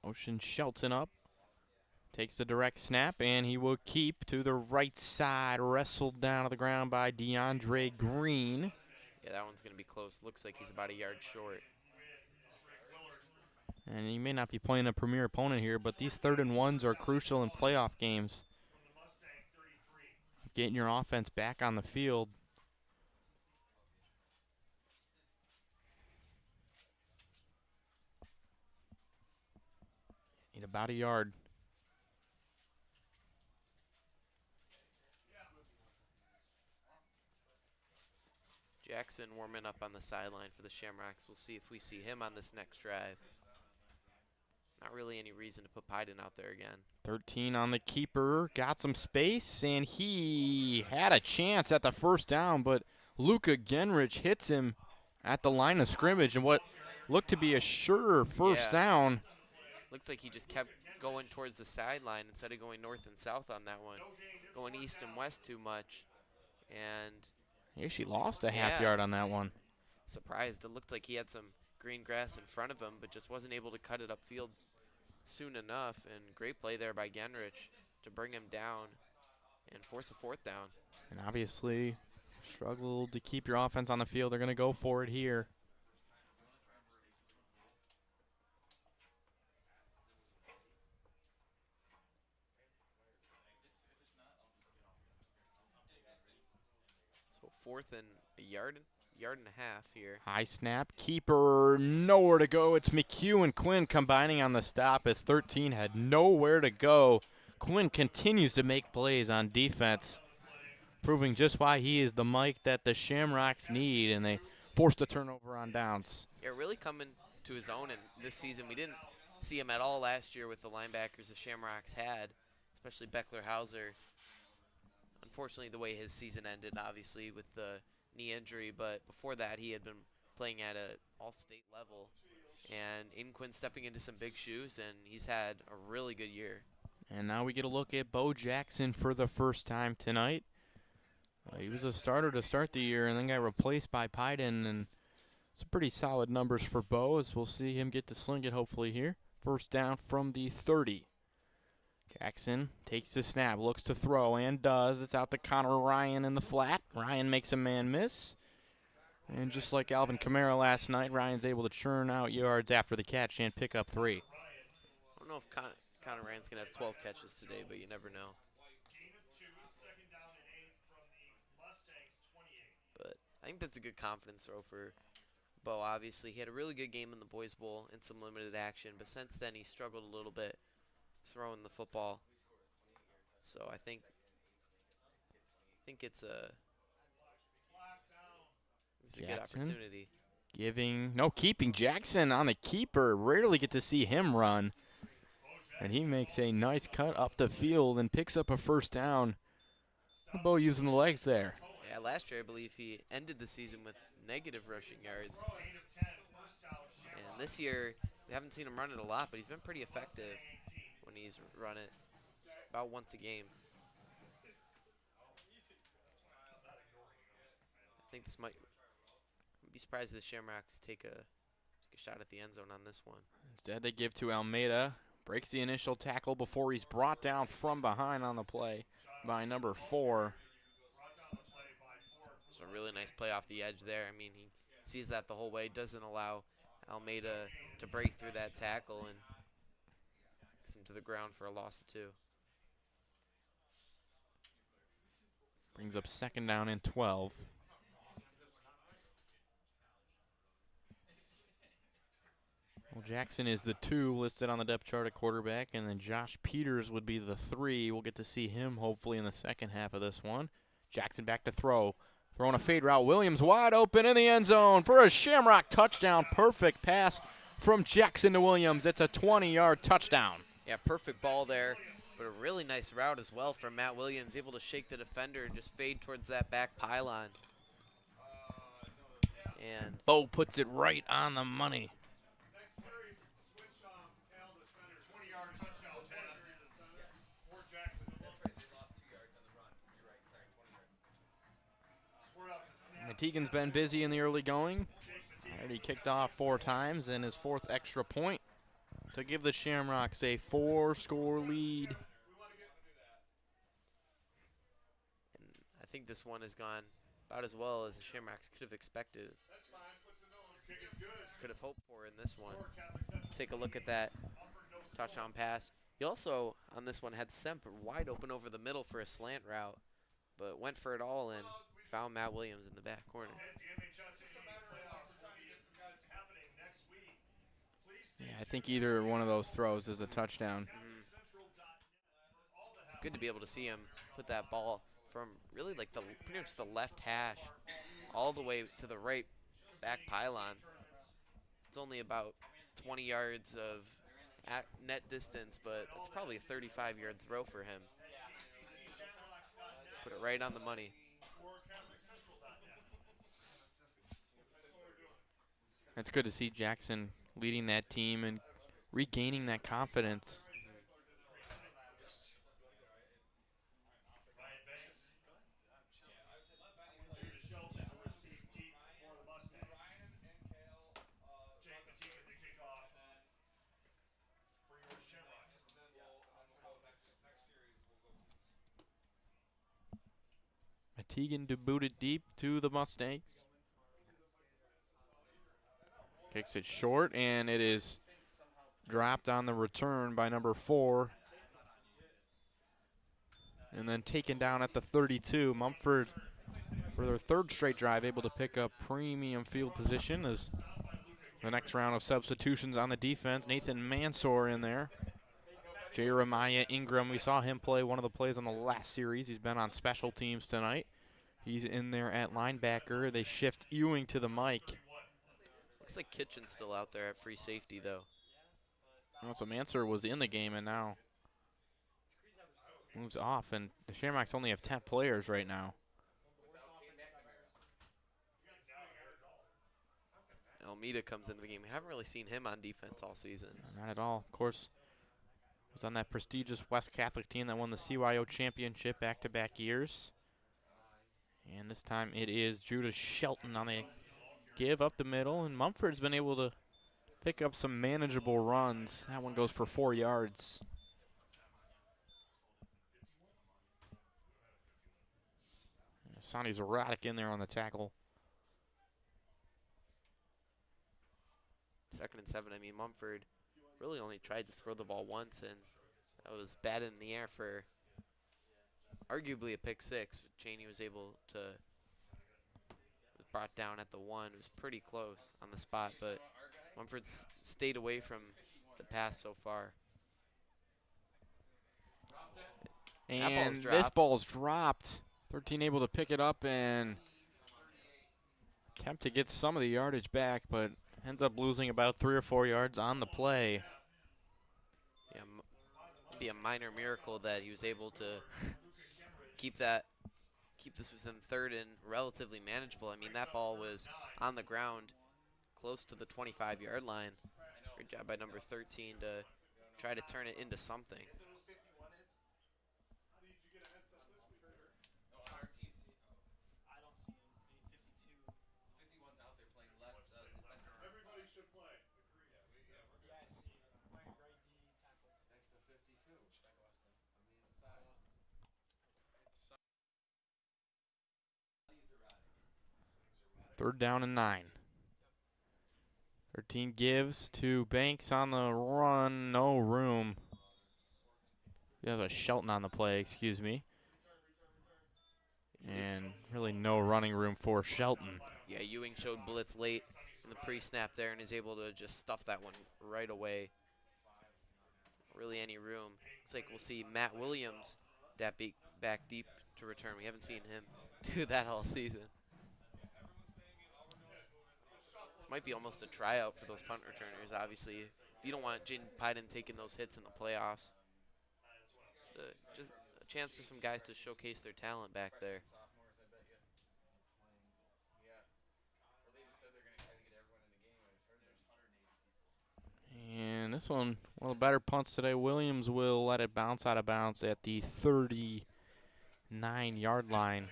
Ocean Shelton up. Takes the direct snap, and he will keep to the right side. Wrestled down to the ground by DeAndre Green.
Yeah, that one's going to be close. Looks like he's about a yard short.
And he may not be playing a premier opponent here, but these 3rd and 1s are crucial in playoff games. Getting your offense back on the field. Need about a yard.
Jackson warming up on the sideline for the Shamrocks. We'll see if we see him on this next drive. Not really any reason to put Pyden out there again.
13 on the keeper. Got some space, and he had a chance at the first down, but Luka Genrich hits him at the line of scrimmage, and what looked to be a sure first down.
Looks like he just kept going towards the sideline instead of going north and south on that one. Going east and west too much. And
he actually lost a half yard on that one.
Surprised. It looked like he had some green grass in front of him, but just wasn't able to cut it upfield soon enough. And great play there by Genrich to bring him down and force a 4th down.
And obviously struggled to keep your offense on the field. They're going to go for it here.
So 4th and a yard and a half here.
High snap, keeper, nowhere to go. It's McHugh and Quinn combining on the stop as 13 had nowhere to go. Quinn continues to make plays on defense, proving just why he is the Mike that the Shamrocks need, and they forced a turnover on downs.
Yeah, really coming to his own in this season. We didn't see him at all last year with the linebackers the Shamrocks had, especially Beckler Hauser. Unfortunately, the way his season ended, obviously, with the knee injury, but before that, he had been playing at an all-state level. And Aiden Quinn stepping into some big shoes, and he's had a really good year.
And now we get a look at Bo Jackson for the first time tonight. He was a starter to start the year and then got replaced by Pyden, and some pretty solid numbers for Bo as we'll see him get to sling it hopefully here. First down from the 30. Jackson takes the snap, looks to throw, and does. It's out to Connor Ryan in the flat. Ryan makes a man miss. And just like Alvin Kamara last night, Ryan's able to churn out yards after the catch and pick up 3.
I don't know if Connor Ryan's going to have 12 catches today, but you never know. But I think that's a good confidence throw for Bo, obviously. He had a really good game in the Boys Bowl and some limited action, but since then he struggled a little bit throwing the football. So I think it's a good opportunity.
Keeping Jackson on the keeper. Rarely get to see him run. And he makes a nice cut up the field and picks up a first down. Bo using the legs there.
Yeah, last year I believe he ended the season with negative rushing yards. And this year we haven't seen him run it a lot, but he's been pretty effective when he's run it about once a game. I think this might be surprised if the Shamrocks take a shot at the end zone on this one.
Instead, they give to Almeida. Breaks the initial tackle before he's brought down from behind on the play by number 4.
It's a really nice play off the edge there. I mean, he sees that the whole way, doesn't allow Almeida to break through that tackle and gets him to the ground for a loss of 2.
Brings up second down and 12. Well, Jackson is the 2 listed on the depth chart at quarterback, and then Josh Peters would be the 3. We'll get to see him hopefully in the second half of this one. Jackson back to throw. Throwing a fade route. Williams wide open in the end zone for a Shamrock touchdown. Perfect pass from Jackson to Williams. It's a 20-yard touchdown.
Yeah, perfect ball there, but a really nice route as well from Matt Williams, able to shake the defender and just fade towards that back pylon. And
Bo puts it right on the money. Mategan's been busy in the early going. Already kicked off 4 times and his 4th extra point to give the Shamrocks a 4-score lead.
And I think this one has gone about as well as the Shamrocks could have expected. Could have hoped for in this one. Take a look at that touchdown pass. He also, on this one, had Semp wide open over the middle for a slant route, but went for it all and found Matt Williams in the back corner.
Yeah, I think either one of those throws is a touchdown.
Good to be able to see him put that ball from really like the pretty much the left hash all the way to the right back pylon. It's only about 20 yards of at net distance, but it's probably a 35-yard throw for him. Put it right on the money.
It's good to see Jackson leading that team and regaining that confidence. Mategan to boot it deep to the Mustangs. Kicks it short, and it is dropped on the return by number 4. And then taken down at the 32. Mumford, for their 3rd straight drive, able to pick up premium field position as the next round of substitutions on the defense. Nathan Mansour in there. Jeremiah Ingram, we saw him play one of the plays on the last series. He's been on special teams tonight. He's in there at linebacker. They shift Ewing to the mic.
Looks like Kitchen's still out there at free safety, though.
Well, so Mansour was in the game and now moves off. And the Shamrocks only have 10 players right now.
Almeida comes into the game. We haven't really seen him on defense all season.
Not at all. Of course, was on that prestigious West Catholic team that won the CYO championship back-to-back years. And this time it is Judah Shelton on the give up the middle, and Mumford's been able to pick up some manageable runs. That one goes for 4 yards. Sonny Zaradek in there on the tackle.
2nd and 7. I mean, Mumford really only tried to throw the ball once, and that was bad in the air for arguably a pick 6. Cheney was able to brought down at the 1. It was pretty close on the spot, but Mumford's stayed away from the pass so far.
And this ball's dropped. 13 able to pick it up and attempt to get some of the yardage back, but ends up losing about 3 or 4 yards on the play.
Yeah, it'd be a minor miracle that he was able to keep this within 3rd and relatively manageable. I mean, that ball was on the ground close to the 25-yard line. Great job by number 13 to try to turn it into something.
Third down and 9. 13 gives to Banks on the run. No room. He has a Shelton on the play, excuse me. And really no running room for Shelton.
Yeah, Ewing showed blitz late in the pre-snap there and is able to just stuff that one right away. Really any room. Looks like we'll see Matt Williams back deep to return. We haven't seen him do that all season. might be almost a tryout for those punt returners. Obviously, if you don't want Jaden Pyden taking those hits in the playoffs, just a chance for some guys to showcase their talent back there.
And this one of the better punts today. Williams will let it bounce out of bounds at the 39-yard line.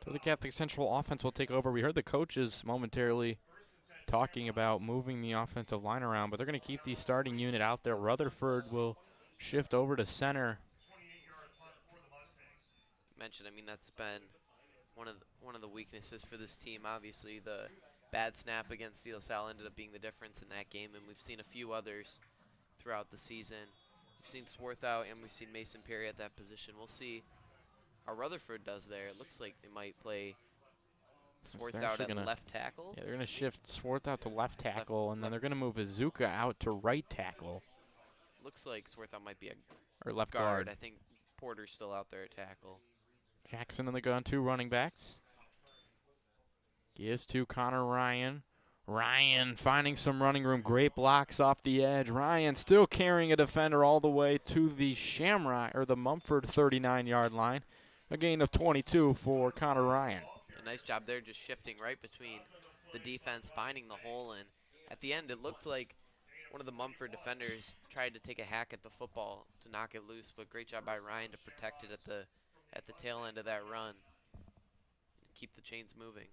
So the Catholic Central offense will take over. We heard the coaches momentarily talking about moving the offensive line around, but they're going to keep the starting unit out there. Rutherford will shift over to center.
I mean, that's been one of the weaknesses for this team. Obviously, the bad snap against De La Salle ended up being the difference in that game, and we've seen a few others throughout the season. We've seen Swarthout and we've seen Mason Perry at that position. We'll see how Rutherford does there. It looks like they might play Swarthout at left tackle.
Yeah, they're going to shift Swarthout to left tackle, and then they're going to move Izuka out to right tackle.
Looks like Swarthout might be a
left guard.
I think Porter's still out there at tackle.
Jackson in the gun, 2 running backs. Gives to Connor Ryan. Ryan finding some running room. Great blocks off the edge. Ryan still carrying a defender all the way to the Shamrock, or the Mumford 39-yard line. A gain of 22 for Connor Ryan.
A nice job there, just shifting right between the defense, finding the hole, and at the end it looked like one of the Mumford defenders tried to take a hack at the football to knock it loose, but great job by Ryan to protect it at the tail end of that run. Keep the chains moving.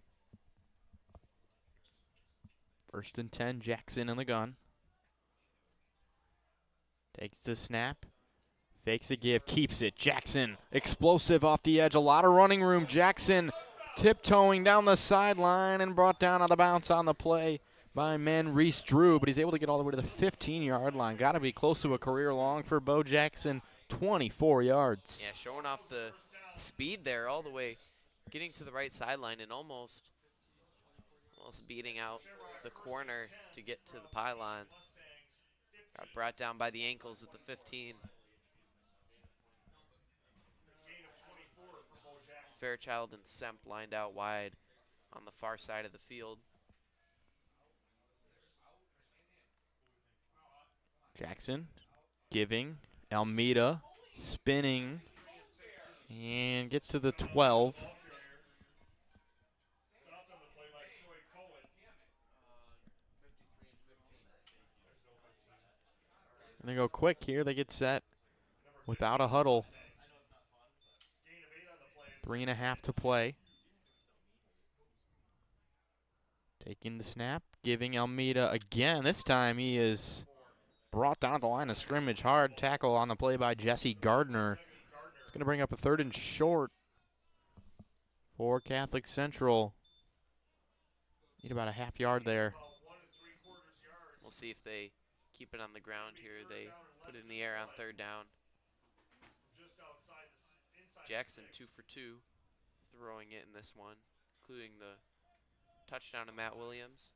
1st and 10, Jackson in the gun. Takes the snap. Fakes a give, keeps it. Jackson, explosive off the edge. A lot of running room. Jackson tiptoeing down the sideline and brought down out of bounds on the play by Reese Drew, but he's able to get all the way to the 15-yard line. Got to be close to a career long for Bo Jackson, 24 yards.
Yeah, showing off the speed there all the way, getting to the right sideline and almost beating out the corner to get to the pylon. Got brought down by the ankles at the 15. Fairchild and Semp lined out wide on the far side of the field.
Jackson giving. Almeida spinning and gets to the 12. And they go quick here. They get set without a huddle. 3.5 to play. Taking the snap, giving Almeida again. This time he is brought down at the line of scrimmage. Hard tackle on the play by Jesse Gardner. It's going to bring up a 3rd and short for Catholic Central. Need about a half yard there.
We'll see if they keep it on the ground here. They put it in the air on 3rd down. Jackson 2 for 2, throwing it in this one, including the touchdown to Matt Williams.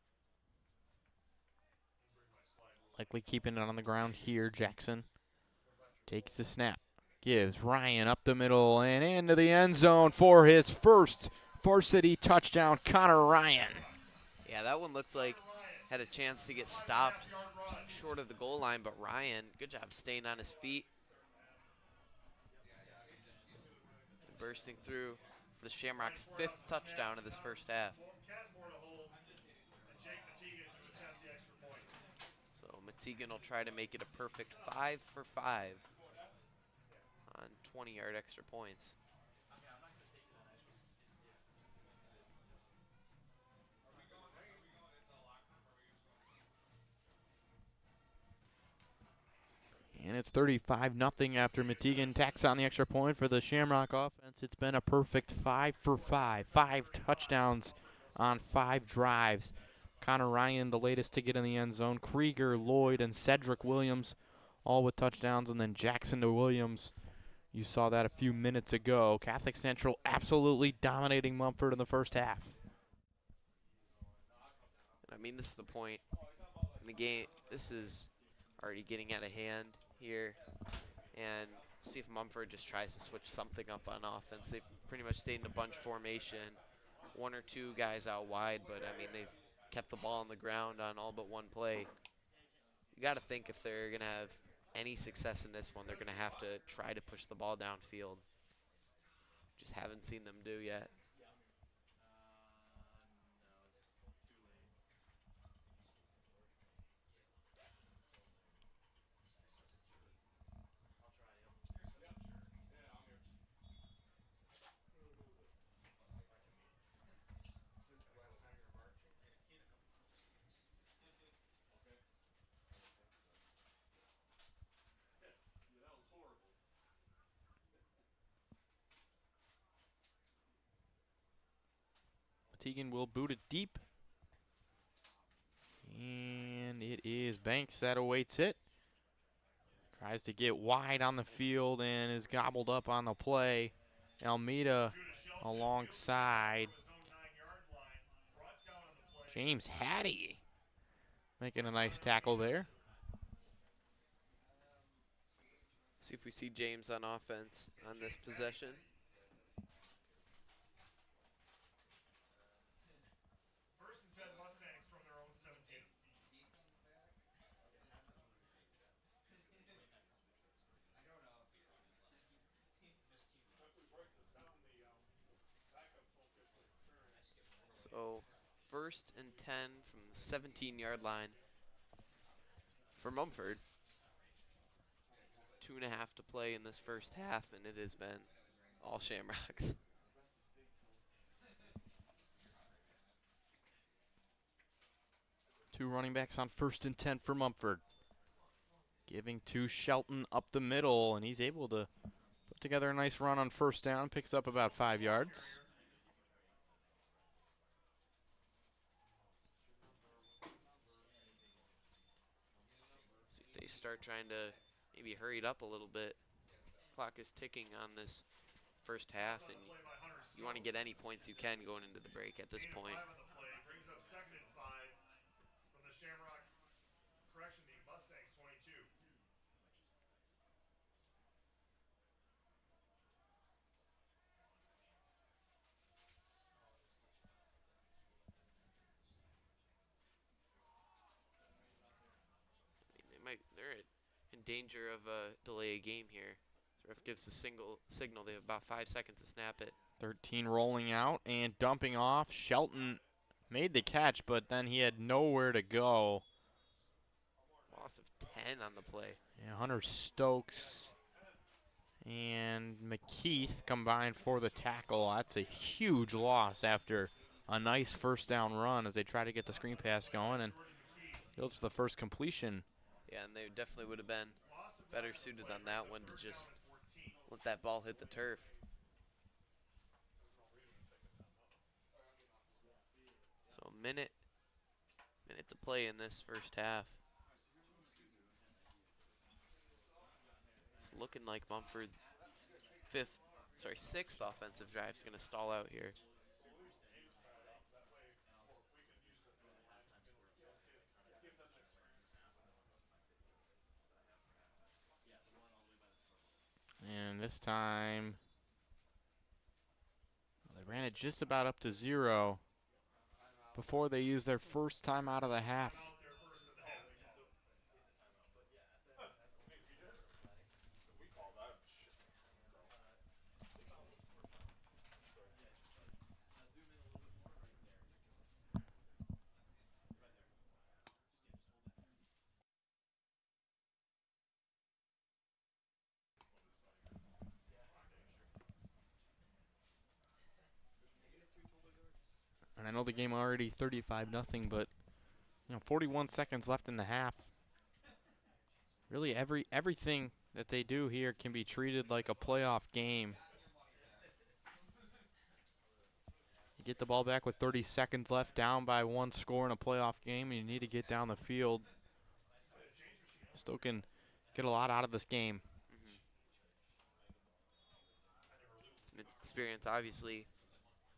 Likely keeping it on the ground here. Jackson takes the snap, gives Ryan up the middle and into the end zone for his first varsity touchdown. Connor Ryan.
Yeah, that one looked like had a chance to get stopped short of the goal line, but Ryan, good job staying on his feet. Bursting through for the Shamrock's 5th touchdown of this first half. So Matigan will try to make it a perfect 5 for 5 on 20-yard extra points.
And it's 35-0 after Matigan tacks on the extra point for the Shamrock offense. It's been a perfect 5 for 5. 5 touchdowns on 5 drives. Connor Ryan, the latest to get in the end zone. Krieger, Lloyd, and Cedric Williams, all with touchdowns. And then Jackson to Williams. You saw that a few minutes ago. Catholic Central absolutely dominating Mumford in the first half.
I mean, this is the point in the game. This is already getting out of hand here, and see if Mumford just tries to switch something up on offense. They've pretty much stayed in a bunch formation, 1 or 2 guys out wide, but I mean they've kept the ball on the ground on all but one play. You got to think if they're going to have any success in this one, they're going to have to try to push the ball downfield. Just haven't seen them do yet.
Teagan will boot it deep. And it is Banks that awaits it. Tries to get wide on the field and is gobbled up on the play. Almeida alongside. James Hattie making a nice tackle there.
See if we see James on offense on this possession.
First and 10 Mustangs from their own 17.
So first and 10 from the 17-yard line for Mumford. 2.5 to play in this first half, and it has been all Shamrocks.
Two running backs on first and 10 for Mumford. Giving to Shelton up the middle, and he's able to put together a nice run on first down. Picks up about 5 yards.
See if they start trying to maybe hurry it up a little bit. Clock is ticking on this first half, and you want to get any points you can going into the break at this point.
Brings up second and 5 from the Shamrocks. Correction, the Mustangs 22.
They're in danger of a delay a game here. The ref gives the signal. They have about 5 seconds to snap it.
13 rolling out and dumping off. Shelton made the catch, but then he had nowhere to go.
Loss of 10 on the play.
Yeah, Hunter Stokes and McKeith combined for the tackle. That's a huge loss after a nice first down run as they try to get the screen pass going, and goes for the first completion.
Yeah, and they definitely would have been better suited on that one to just let that ball hit the turf. So a minute to play in this first half. It's looking like Mumford's sixth offensive drive is going to stall out here.
And this time, they ran it just about up to 0 before they used their first time out of the half. And I know the game already 35-0, but 41 seconds left in the half. Really, everything that they do here can be treated like a playoff game. You get the ball back with 30 seconds left, down by 1 score in a playoff game, and you need to get down the field. Still can get a lot out of this game.
It's experience, obviously.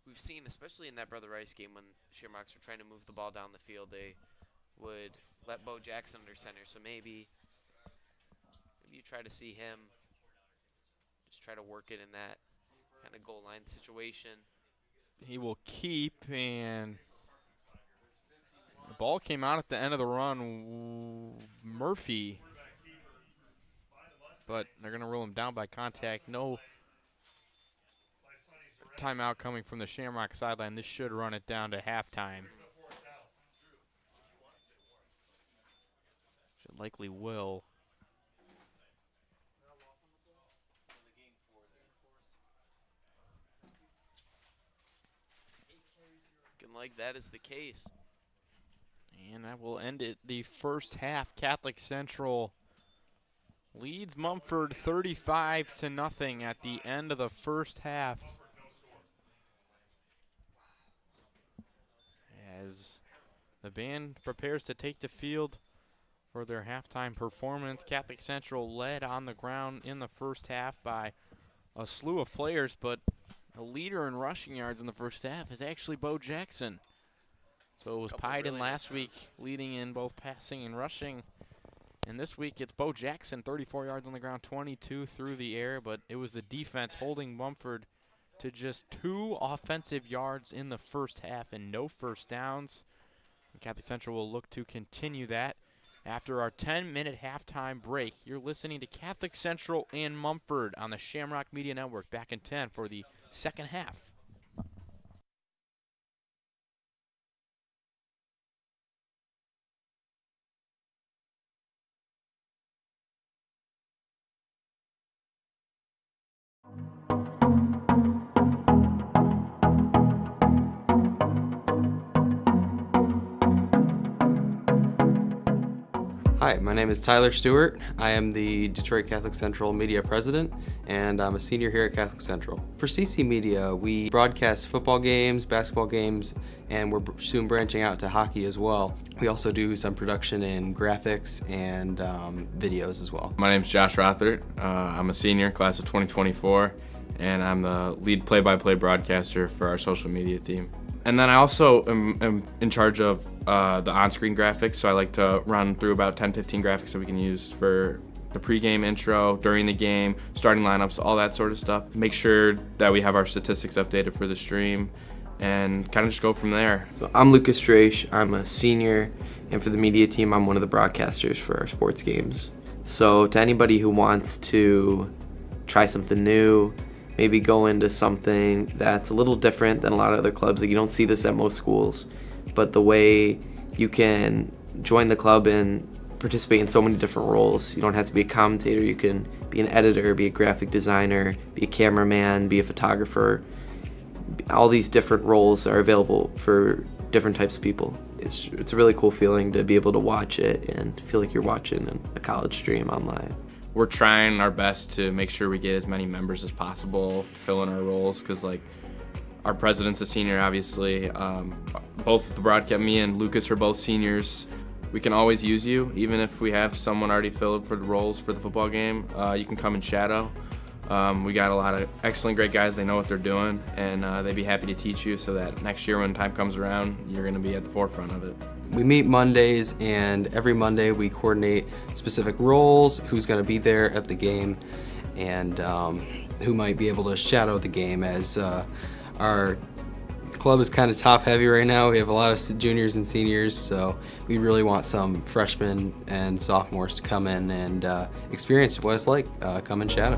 We've seen, especially in that Brother Rice game, when Shamrocks were trying to move the ball down the field, they would let Bo Jackson under center. So maybe you try to see him just try to work it in that kind of goal line situation.
He will keep, and The ball came out at the end of the run. Murphy. But they're going to rule him down by contact. No timeout coming from the Shamrock sideline. This should run it down to halftime. Should likely will.
Looking like that is the case.
And that will end it. The first half, Catholic Central leads Mumford 35-0 at the end of the first half. As the band prepares to take the field for their halftime performance, Catholic Central led on the ground in the first half by a slew of players, but a leader in rushing yards in the first half is actually Bo Jackson. So it was Pyden last week, leading in both passing and rushing. And this week it's Bo Jackson, 34 yards on the ground, 22 through the air, but it was the defense holding Mumford to just 2 offensive yards in the first half and no first downs. And Catholic Central will look to continue that. After our 10-minute halftime break, you're listening to Catholic Central and Mumford on the Shamrock Media Network. Back in 10 for the second half.
Hi, my name is Tyler Stewart. I am the Detroit Catholic Central Media President, and I'm a senior here at Catholic Central. For CC Media, we broadcast football games, basketball games, and we're soon branching out to hockey as well. We also do some production in graphics and videos as well.
My name is Josh Rothert. I'm a senior, class of 2024, and I'm the lead play-by-play broadcaster for our social media team. And then I also am in charge of the on-screen graphics, so I like to run through about 10-15 graphics that we can use for the pregame intro, during the game, starting lineups, all that sort of stuff. Make sure that we have our statistics updated for the stream and kind of just go from there.
I'm Lucas Straish. I'm a senior, and for the media team, I'm one of the broadcasters for our sports games. So to anybody who wants to try something new, maybe go into something that's a little different than a lot of other clubs. Like, you don't see this at most schools, but the way you can join the club and participate in so many different roles. You don't have to be a commentator. You can be an editor, be a graphic designer, be a cameraman, be a photographer. All these different roles are available for different types of people. It's a really cool feeling to be able to watch it and feel like you're watching a college stream online.
We're trying our best to make sure we get as many members as possible to fill in our roles, because like our president's a senior, obviously. Both the broadcast, me and Lucas are both seniors. We can always use you, even if we have someone already filled for the roles for the football game. You can come and shadow. We got a lot of excellent, great guys. They know what they're doing, and they'd be happy to teach you so that next year when time comes around, you're going to be at the forefront of it.
We meet Mondays, and every Monday we coordinate specific roles, who's going to be there at the game, and who might be able to shadow the game, as our club is kind of top heavy right now. We have a lot of juniors and seniors, so we really want some freshmen and sophomores to come in and experience what it's like, come and shadow.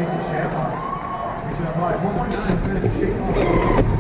Casey Shamrock. Reaching up high. 1.9 trying to shake off.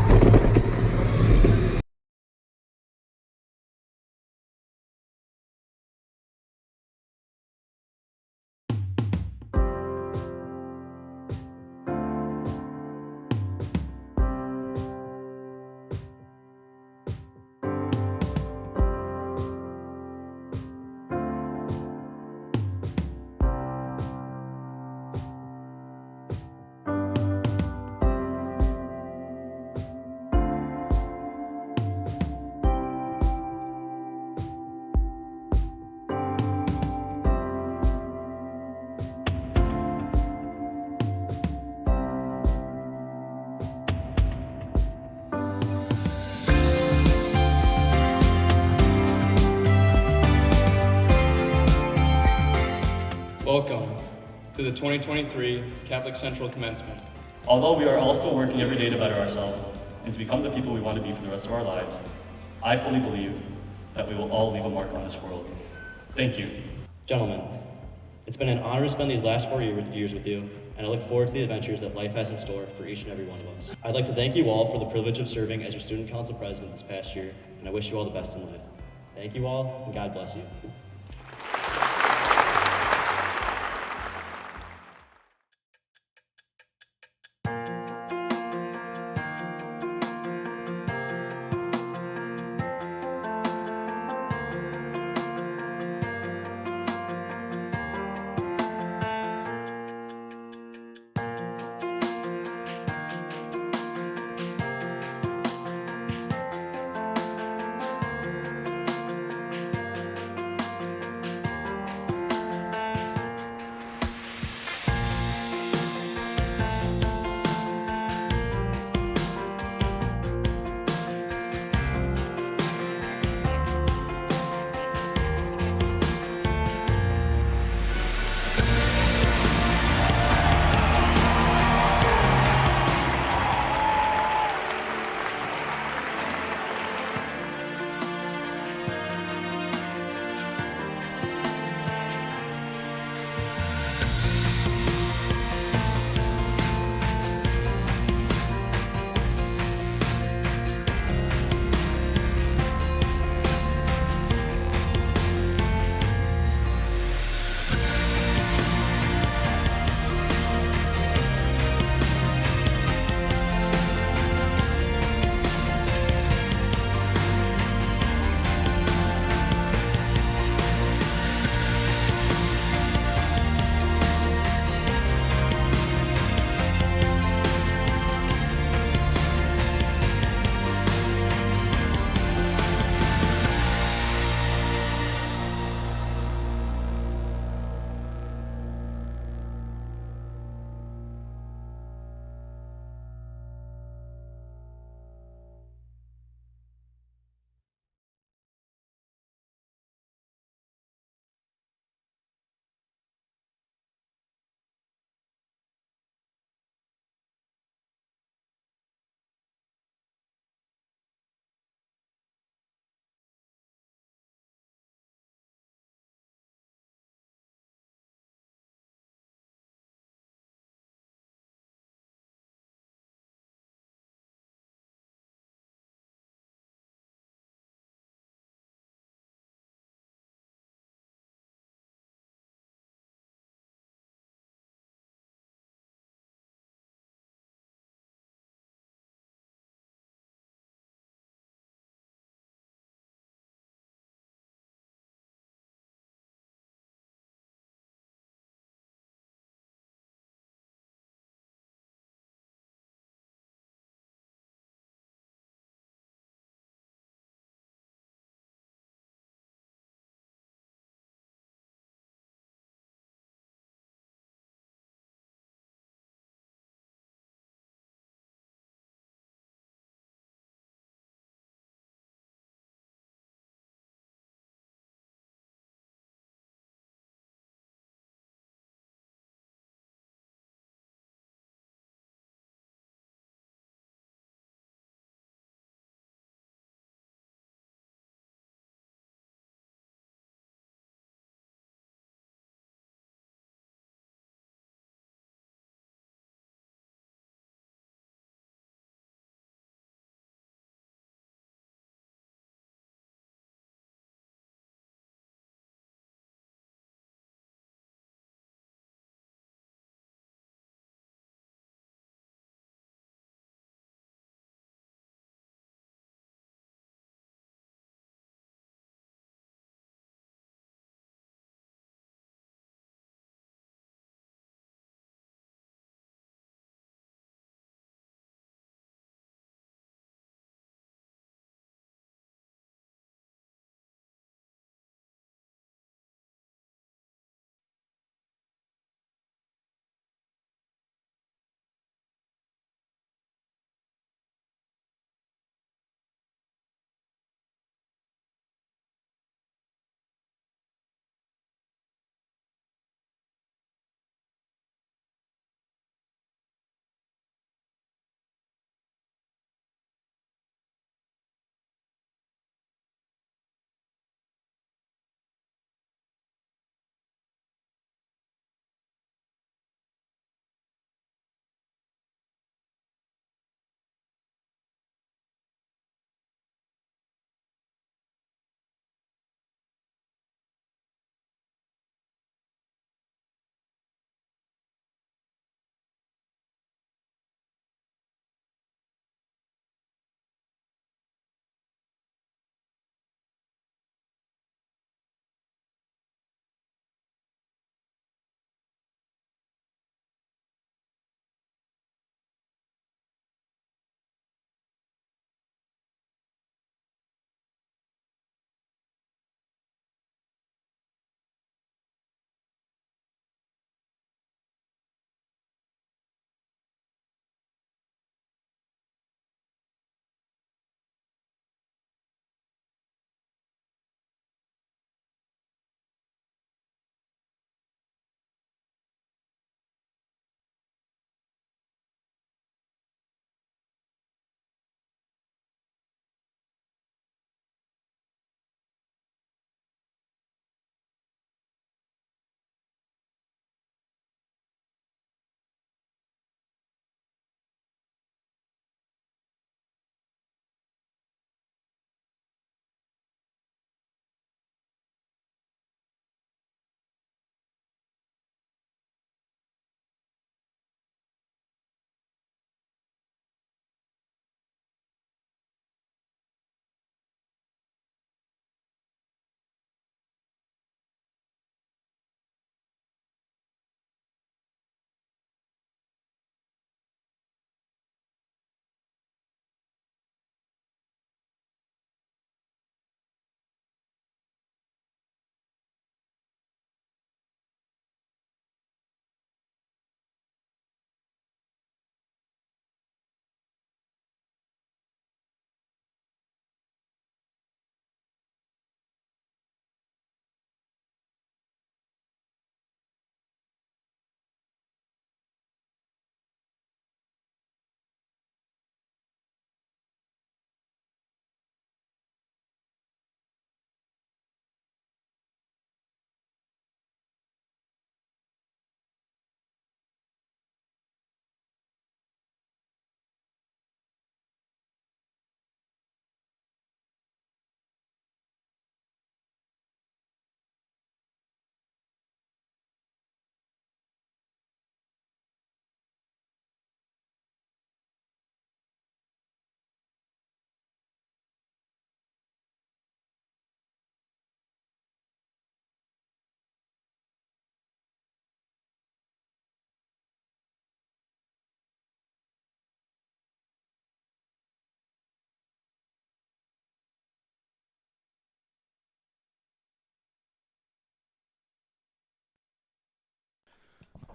Welcome to the 2023 Catholic Central Commencement.
Although we are all still working every day to better ourselves and to become the people we want to be for the rest of our lives, I fully believe that we will all leave a mark on this world. Thank you.
Gentlemen, it's been an honor to spend these last 4 years with you, and I look forward to the adventures that life has in store for each and every one of us. I'd like to thank you all for the privilege of serving as your student council president this past year, and I wish you all the best in life. Thank you all, and God bless you.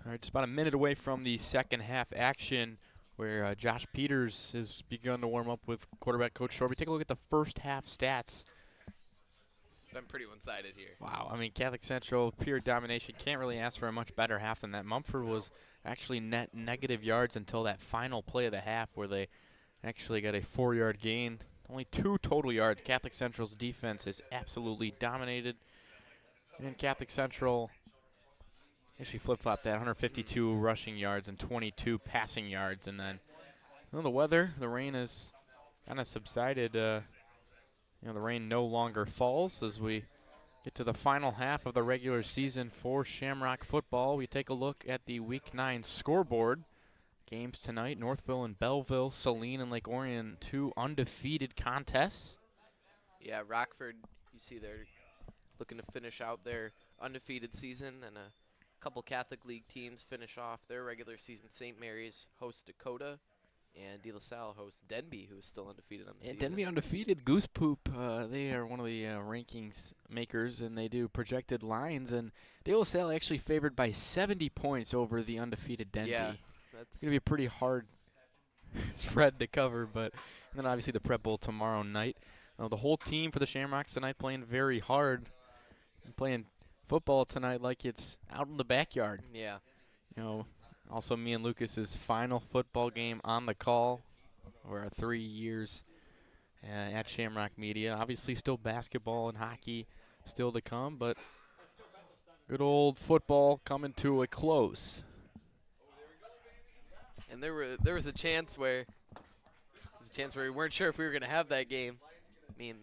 All right, just about a minute away from the second half action where Josh Peters has begun to warm up with quarterback Coach Shorby. Take a look at the first half stats.
Been pretty one-sided here.
Wow, I mean, Catholic Central, pure domination. Can't really ask for a much better half than that. Mumford was actually net negative yards until that final play of the half where they actually got a 4-yard gain. Only 2 total yards. Catholic Central's defense is absolutely dominated. And Catholic Central actually flip-flopped that, 152 rushing yards and 22 passing yards. And then the weather, the rain has kind of subsided. The rain no longer falls as we get to the final half of the regular season for Shamrock football. We take a look at the Week 9 scoreboard. Games tonight, Northville and Belleville, Saline and Lake Orion, 2 undefeated contests.
Yeah, Rockford, you see they're looking to finish out their undefeated season, and a couple Catholic League teams finish off their regular season. St. Mary's hosts Dakota, and De La Salle hosts Denby, who is still undefeated on the season.
Denby undefeated. Goose Poop, they are one of the rankings makers, and they do projected lines. And De La Salle actually favored by 70 points over the undefeated Denby.
Yeah,
it's going to be a pretty hard spread to cover. But and then obviously the Prep Bowl tomorrow night. The whole team for the Shamrocks tonight playing very hard, playing football tonight like it's out in the backyard.
Yeah.
Also me and Lucas's final football game on the call for our 3 years at Shamrock Media. Obviously still basketball and hockey still to come, but good old football coming to a close.
And there was a chance where we weren't sure if we were going to have that game. I mean,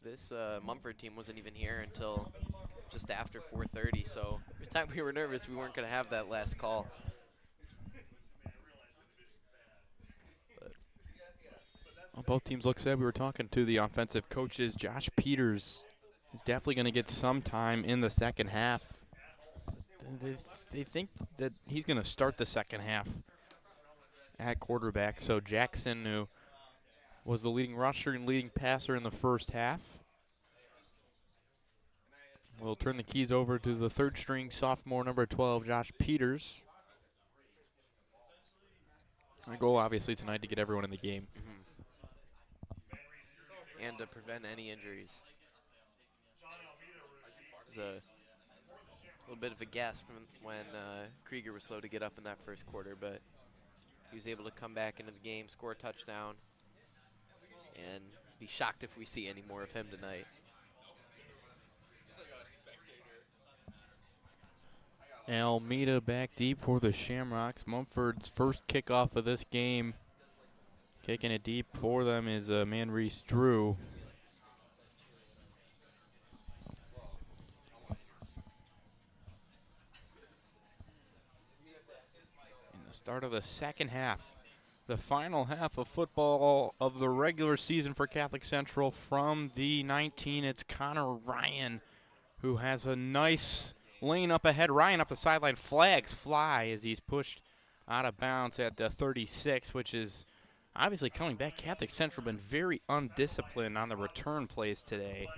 this Mumford team wasn't even here until just after 4:30, so every time we were nervous we weren't going to have that last call.
Well, both teams look sad. We were talking to the offensive coaches. Josh Peters is definitely going to get some time in the second half. They think that he's going to start the second half at quarterback. So Jackson, who was the leading rusher and leading passer in the first half, will turn the keys over to the third-string sophomore, number 12, Josh Peters. Our goal, obviously, tonight to get everyone in the game.
And to prevent any injuries. There's a little bit of a gasp when Krieger was slow to get up in that first quarter, but he was able to come back into the game, score a touchdown, and be shocked if we see any more of him tonight.
Almeida back deep for the Shamrocks. Mumford's first kickoff of this game. Kicking it deep for them is Manreese Drew. In the start of the second half. The final half of football of the regular season for Catholic Central from the 19. It's Connor Ryan, who has a nice lane up ahead. Ryan up the sideline. Flags fly as he's pushed out of bounds at the 36, which is obviously coming back. Catholic Central been very undisciplined on the return plays today.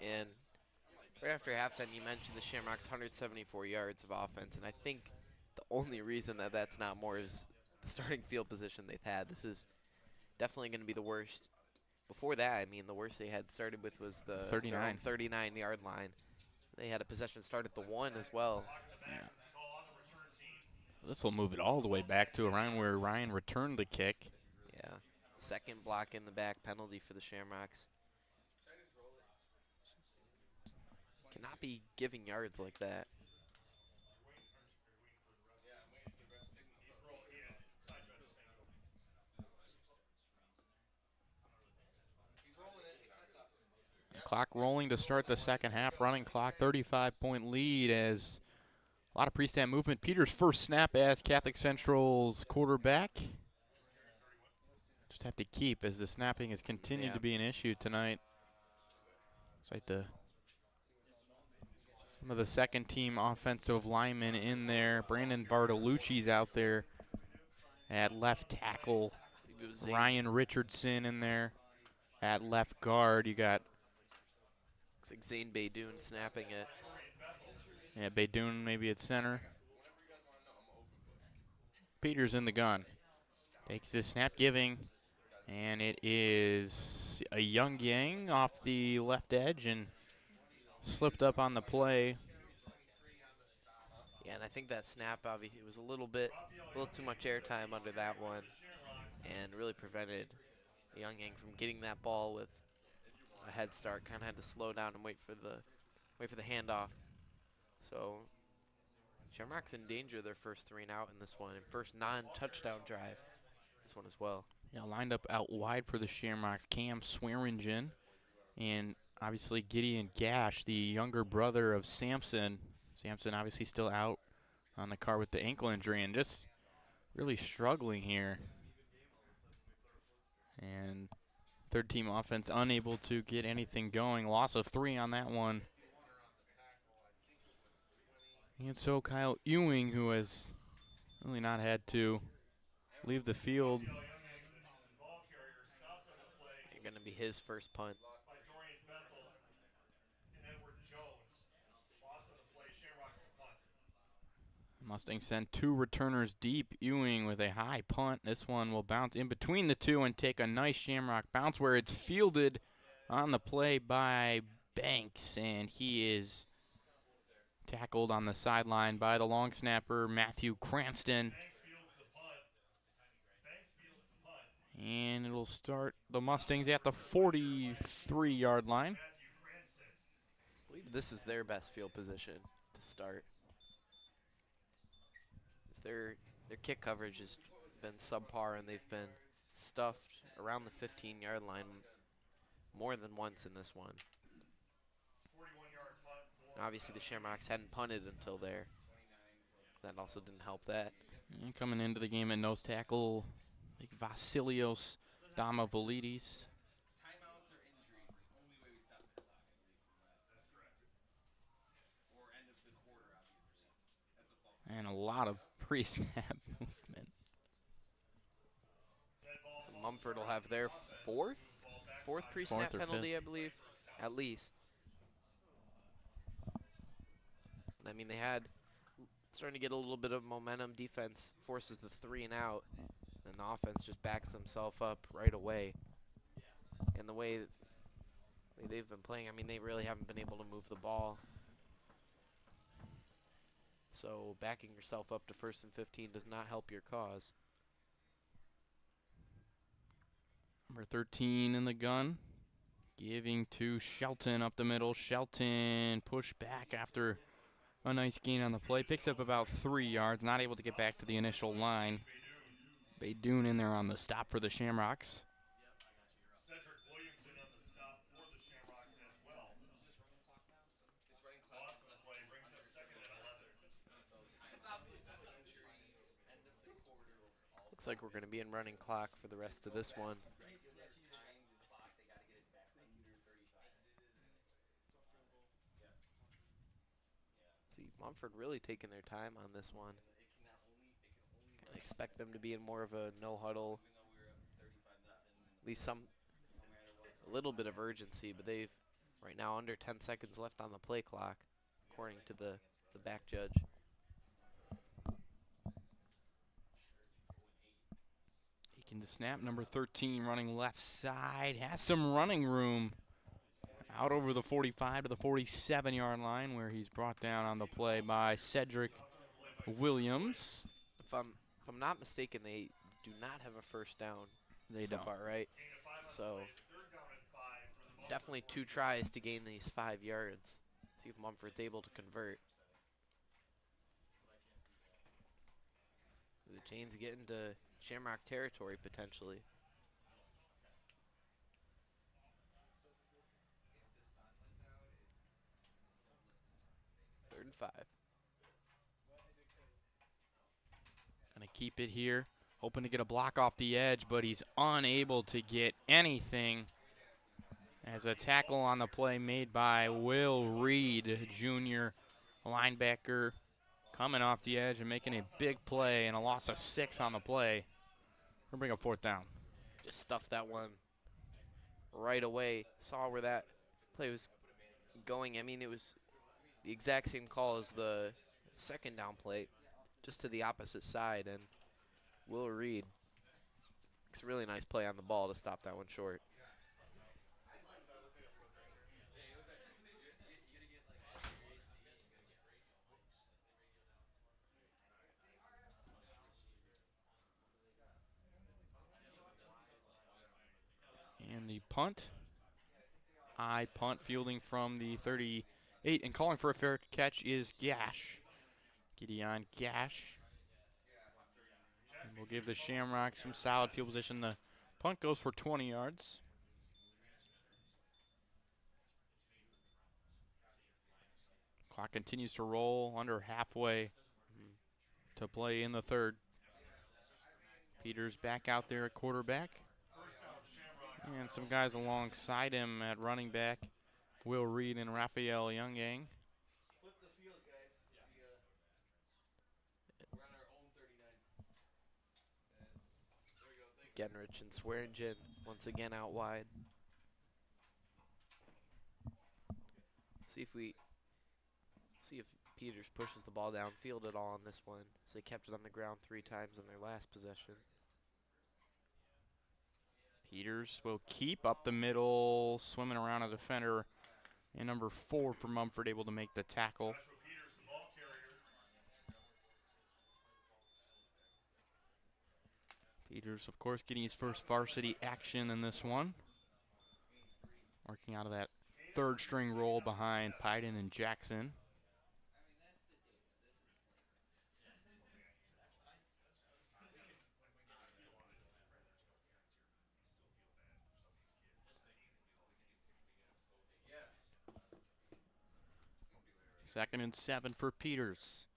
And right after halftime, you mentioned the Shamrocks' 174 yards of offense, and I think the only reason that that's not more is the starting field position they've had. This is definitely going to be the worst. Before that, I mean, the worst they had started with was the 39-yard line. They had a possession start at the 1 as well.
Yeah. This will move it all the way back to around where Ryan returned the kick.
Yeah. Second block in the back, penalty for the Shamrocks. Cannot be giving yards like that.
Clock rolling to start the second half. Running clock, 35-point lead as a lot of pre-snap movement. Peters' first snap as Catholic Central's quarterback. Just have to keep as the snapping has continued to be an issue tonight. It's like some of the second-team offensive linemen in there. Brandon Bartolucci's out there at left tackle. Ryan Richardson in there at left guard. You got
Looks like Zane Baydoun snapping it.
Yeah, Baydoun maybe at center. Peters in the gun. Takes his snap giving, and it is a Young Yang off the left edge and slipped up on the play.
Yeah, and I think that snap, obviously, it was a little too much airtime under that one, and really prevented Young Yang from getting that ball with a head start. Kind of had to slow down and wait for the handoff. So Shamrock's in danger of their first 3 and out in this one, and first non-touchdown drive this one as well.
Yeah, lined up out wide for the Shamrocks, Cam Swearingen, and obviously Gideon Gash, the younger brother of Sampson. Sampson obviously still out on the car with the ankle injury and just really struggling here. And third team offense unable to get anything going. Loss of 3 on that one. And so Kyle Ewing, who has really not had to leave the field.
Going to be his first punt.
Mustangs send 2 returners deep. Ewing with a high punt. This one will bounce in between the 2 and take a nice Shamrock bounce where it's fielded on the play by Banks, and he is tackled on the sideline by the long snapper, Matthew Cranston. And it'll start the Mustangs at the 43-yard line.
I believe this is their best field position to start. Their kick coverage has been subpar, and they've been stuffed around the 15-yard line more than once in this one. And obviously, the Shamrocks hadn't punted until there. That also didn't help that.
And coming into the game at nose tackle, like Vasilios Damavolides. And a lot of pre-snap movement.
So Mumford will have their fourth pre-snap penalty,
5th.
I believe, at least. I mean, they had starting to get a little bit of momentum. Defense forces the 3 and out, and the offense just backs themselves up right away. And the way they've been playing, I mean, they really haven't been able to move the ball. So backing yourself up to 1st and 15 does not help your cause.
Number 13 in the gun, giving to Shelton up the middle. Shelton pushed back after a nice gain on the play. Picks up about 3 yards, not able to get back to the initial line. Baydoun in there on the stop for the Shamrocks.
Looks like we're going to be in running clock for the rest of this one. See, Mumford really taking their time on this one. I expect them to be in more of a no huddle, at least a little bit of urgency, but they've right now under 10 seconds left on the play clock, according to the back judge.
Taking the snap, number 13 running left side, has some running room out over the 45 to the 47-yard line, where he's brought down on the play by Cedric Williams.
If I'm not mistaken, they do not have a first down.
They
so
don't.
far, right? So definitely 2 tries to gain these 5 yards. See if Mumford's able to convert. The chains get into Shamrock territory potentially. Third and 5.
Gonna keep it here, hoping to get a block off the edge, but he's unable to get anything as a tackle on the play made by Will Reed, junior linebacker, coming off the edge and making a big play, and a loss of 6 on the play. We'll bring up 4th down.
Just stuffed that one right away. Saw where that play was going. I mean, it was the exact same call as the second down play, just to the opposite side, and Will Reed makes a really nice play on the ball to stop that one short.
And the punt. High punt fielding from the 38 and calling for a fair catch is Gash. Gideon Gash. And we'll give the Shamrock some solid field position. The punt goes for 20 yards. Clock continues to roll under halfway to play in the third. Peters back out there at quarterback. And some guys alongside him at running back. Will Reed and Raphael Youngang.
Genrich and Swearingen once again out wide. See if Peters pushes the ball downfield at all on this one, as they kept it on the ground 3 times in their last possession.
Peters will keep up the middle, swimming around a defender. And number 4 for Mumford able to make the tackle. Peters, of course, getting his first varsity action in this one. Working out of that third string role behind Pyden and Jackson. Second and 7 for Peters.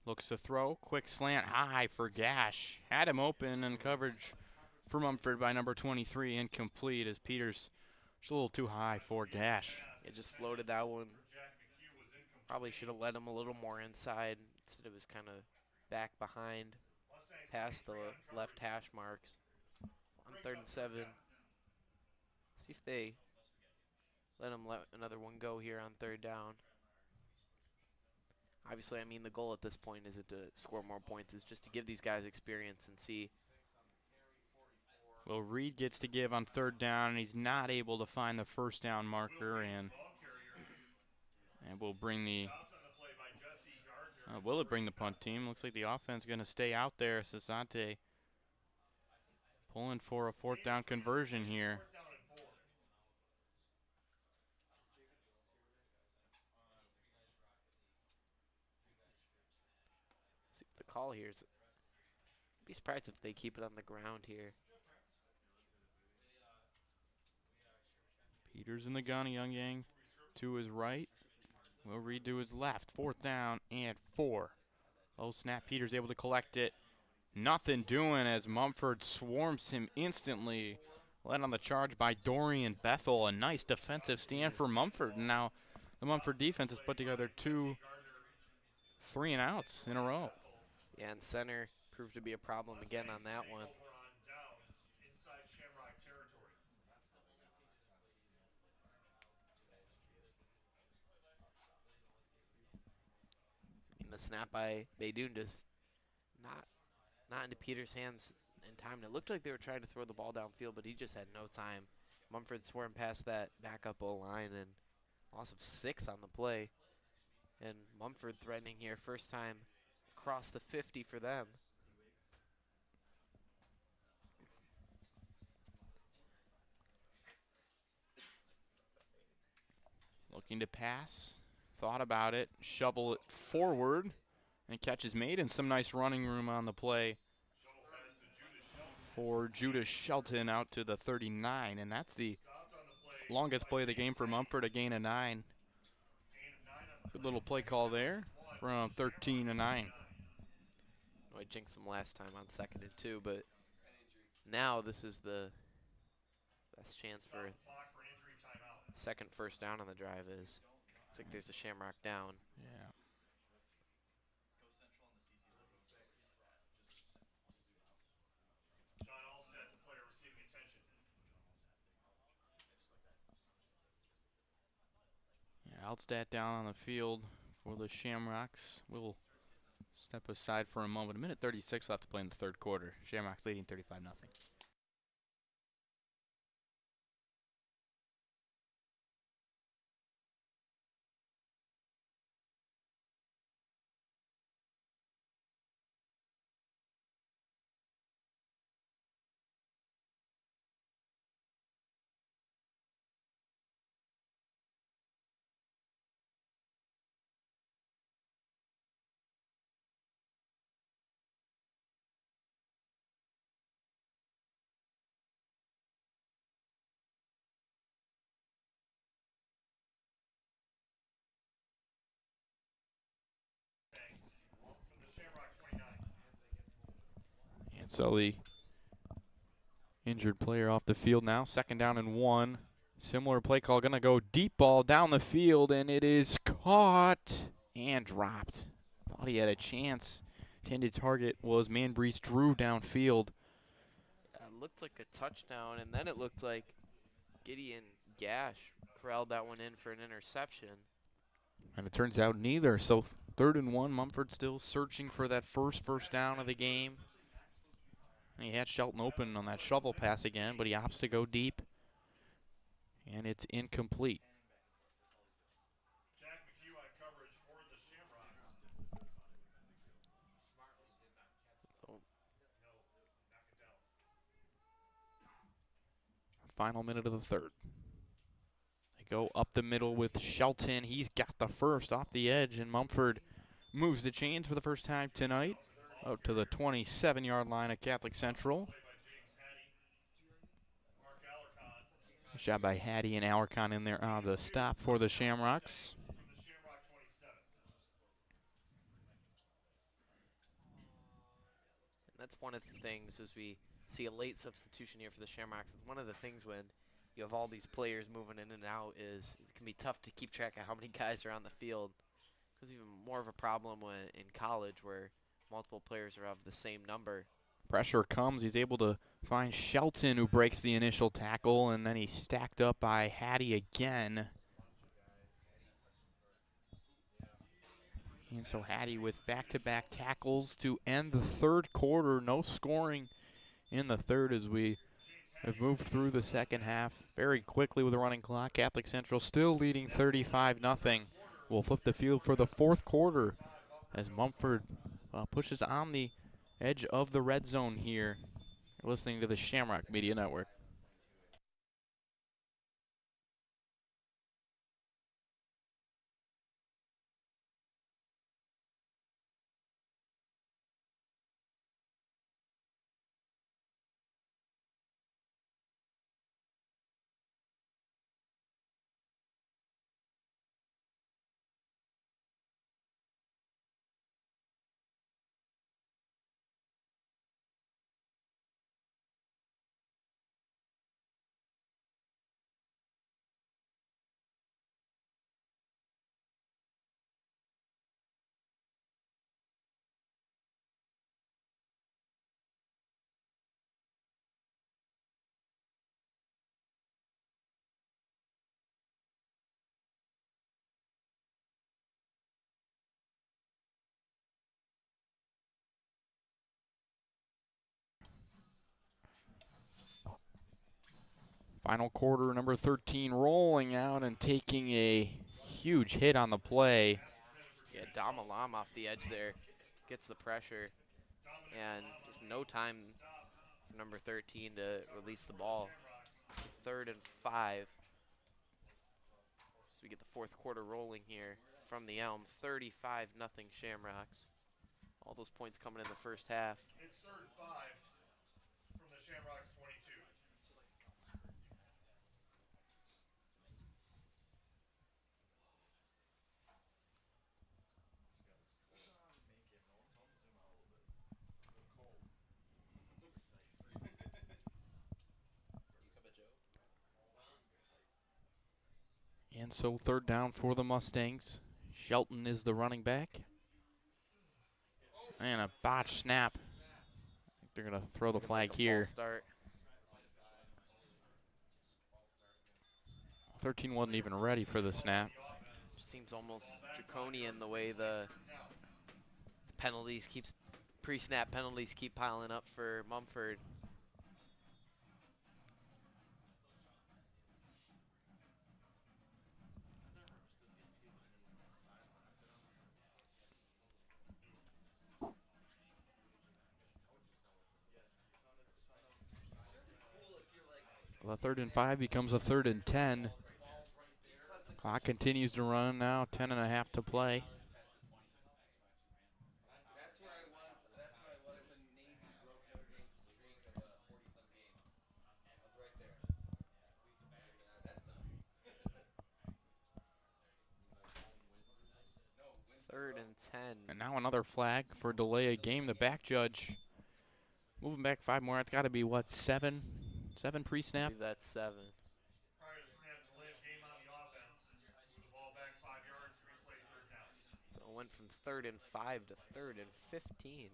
Looks to throw, quick slant high for Gash. Had him open and coverage for Mumford by number 23, incomplete as Peters just a little too high for Gash.
It just floated that one. Probably should have led him a little more inside. Instead it was kind of back behind, past the left hash marks. On 3rd and 7. See if they let another one go here on 3rd down. Obviously, I mean, the goal at this point isn't to score more points. It's just to give these guys experience and see.
Well, Reed gets to give on 3rd down, and he's not able to find the first down marker, and will bring the will it bring the punt team? Looks like the offense going to stay out there. Sasante pulling for a 4th down conversion here.
See what the call here is. Be surprised if they keep it on the ground here.
Peters in the gun, Youngang to his right. Will Reed to his left. 4th down and 4. Oh, snap. Peters able to collect it. Nothing doing as Mumford swarms him instantly. Led on the charge by Dorian Bethel. A nice defensive stand for Mumford. And now the Mumford defense has put together 2 3-and-outs in a row.
Yeah, and center proved to be a problem again on that one. And the snap by Beydoun just not into Peters' hands in time. And it looked like they were trying to throw the ball downfield, but he just had no time. Mumford swarmed past that backup O-line and loss of 6 on the play. And Mumford threatening here, first time across the 50 for them.
Looking to pass. Thought about it. Shovel it forward. And catch is made, and some nice running room on the play for Judas Shelton out to the 39. And that's the longest play of the game for Mumford, a gain of 9. Good little play call there from 13 to 9.
Oh, I jinxed them last time on 2nd and 2, but now this is the best chance for second first down on the drive is. Looks like there's a Shamrock down.
Yeah. Alstat down on the field for the Shamrocks. We'll step aside for a moment. A minute 36 left to play in the third quarter. Shamrocks leading 35-0.
From the Shamrock 29.
And so the injured player off the field now. 2nd down and 1. Similar play call. Going to go deep ball down the field, and it is caught and dropped. Thought he had a chance. Intended target was Manbreeze Drew downfield.
It looked like a touchdown, and then it looked like Gideon Gash corralled that one in for an interception.
And it turns out neither. So 3rd and 1. Mumford still searching for that first down of the game. And he had Shelton open on that shovel pass again, but he opts to go deep. And it's incomplete.
Jack McHugh on coverage for the Shamrocks.
Oh,
Knock it down.
Final minute of the third. They go up the middle with Shelton. He's got the first off the edge, and Mumford moves the chains for the first time tonight out to the 27-yard line at Catholic Central.
Play by James Hattie. Mark Alarcon
Shot by Hattie and Alarcon in there on the stop for the Shamrocks.
from the Shamrock 27.
and that's one of the things as we see a late substitution here for the Shamrocks. It's one of the things when you have all these players moving in and out is it can be tough to keep track of how many guys are on the field. It's even more of a problem when in college where multiple players are of the same number.
Pressure comes. He's able to find Shelton, who breaks the initial tackle, and then he's stacked up by Hattie again. And so Hattie with back-to-back tackles to end the third quarter. No scoring in the third as we have moved through the second half very quickly with the running clock. Catholic Central still leading 35-0. We'll flip the field for the fourth quarter as Mumford pushes on the edge of the red zone here. You're listening to the Shamrock Media Network. Final quarter, number 13 rolling out and taking a huge hit on the play.
Yeah, Damalam off the edge there gets the pressure, and just no time for number 13 to release the ball. 3rd and 5. So we get the fourth quarter rolling here from the Elm. 35-0 Shamrocks. All those points coming in the first half.
It's 3rd and 5 from the Shamrocks 22.
And so 3rd down for the Mustangs. Shelton is the running back. And a botched snap. I think they're going to throw the flag
Like a
here.
false start.
13 wasn't even ready for the snap.
seems almost draconian the way the penalties pre-snap penalties keep piling up for Mumford.
The 3rd and 5 becomes a 3rd and 10. Clock continues to run now, 10.5 to play.
Third and 10.
And now another flag for delay of game. The back judge moving back 5 more. It's got to be, what, 7? 7 pre-snap?
I believe that's 7.
Prior to snap, delay of game on the offense. Move the ball back 5 yards, replay 3rd down.
So it went from 3rd and 5 to 3rd and 15.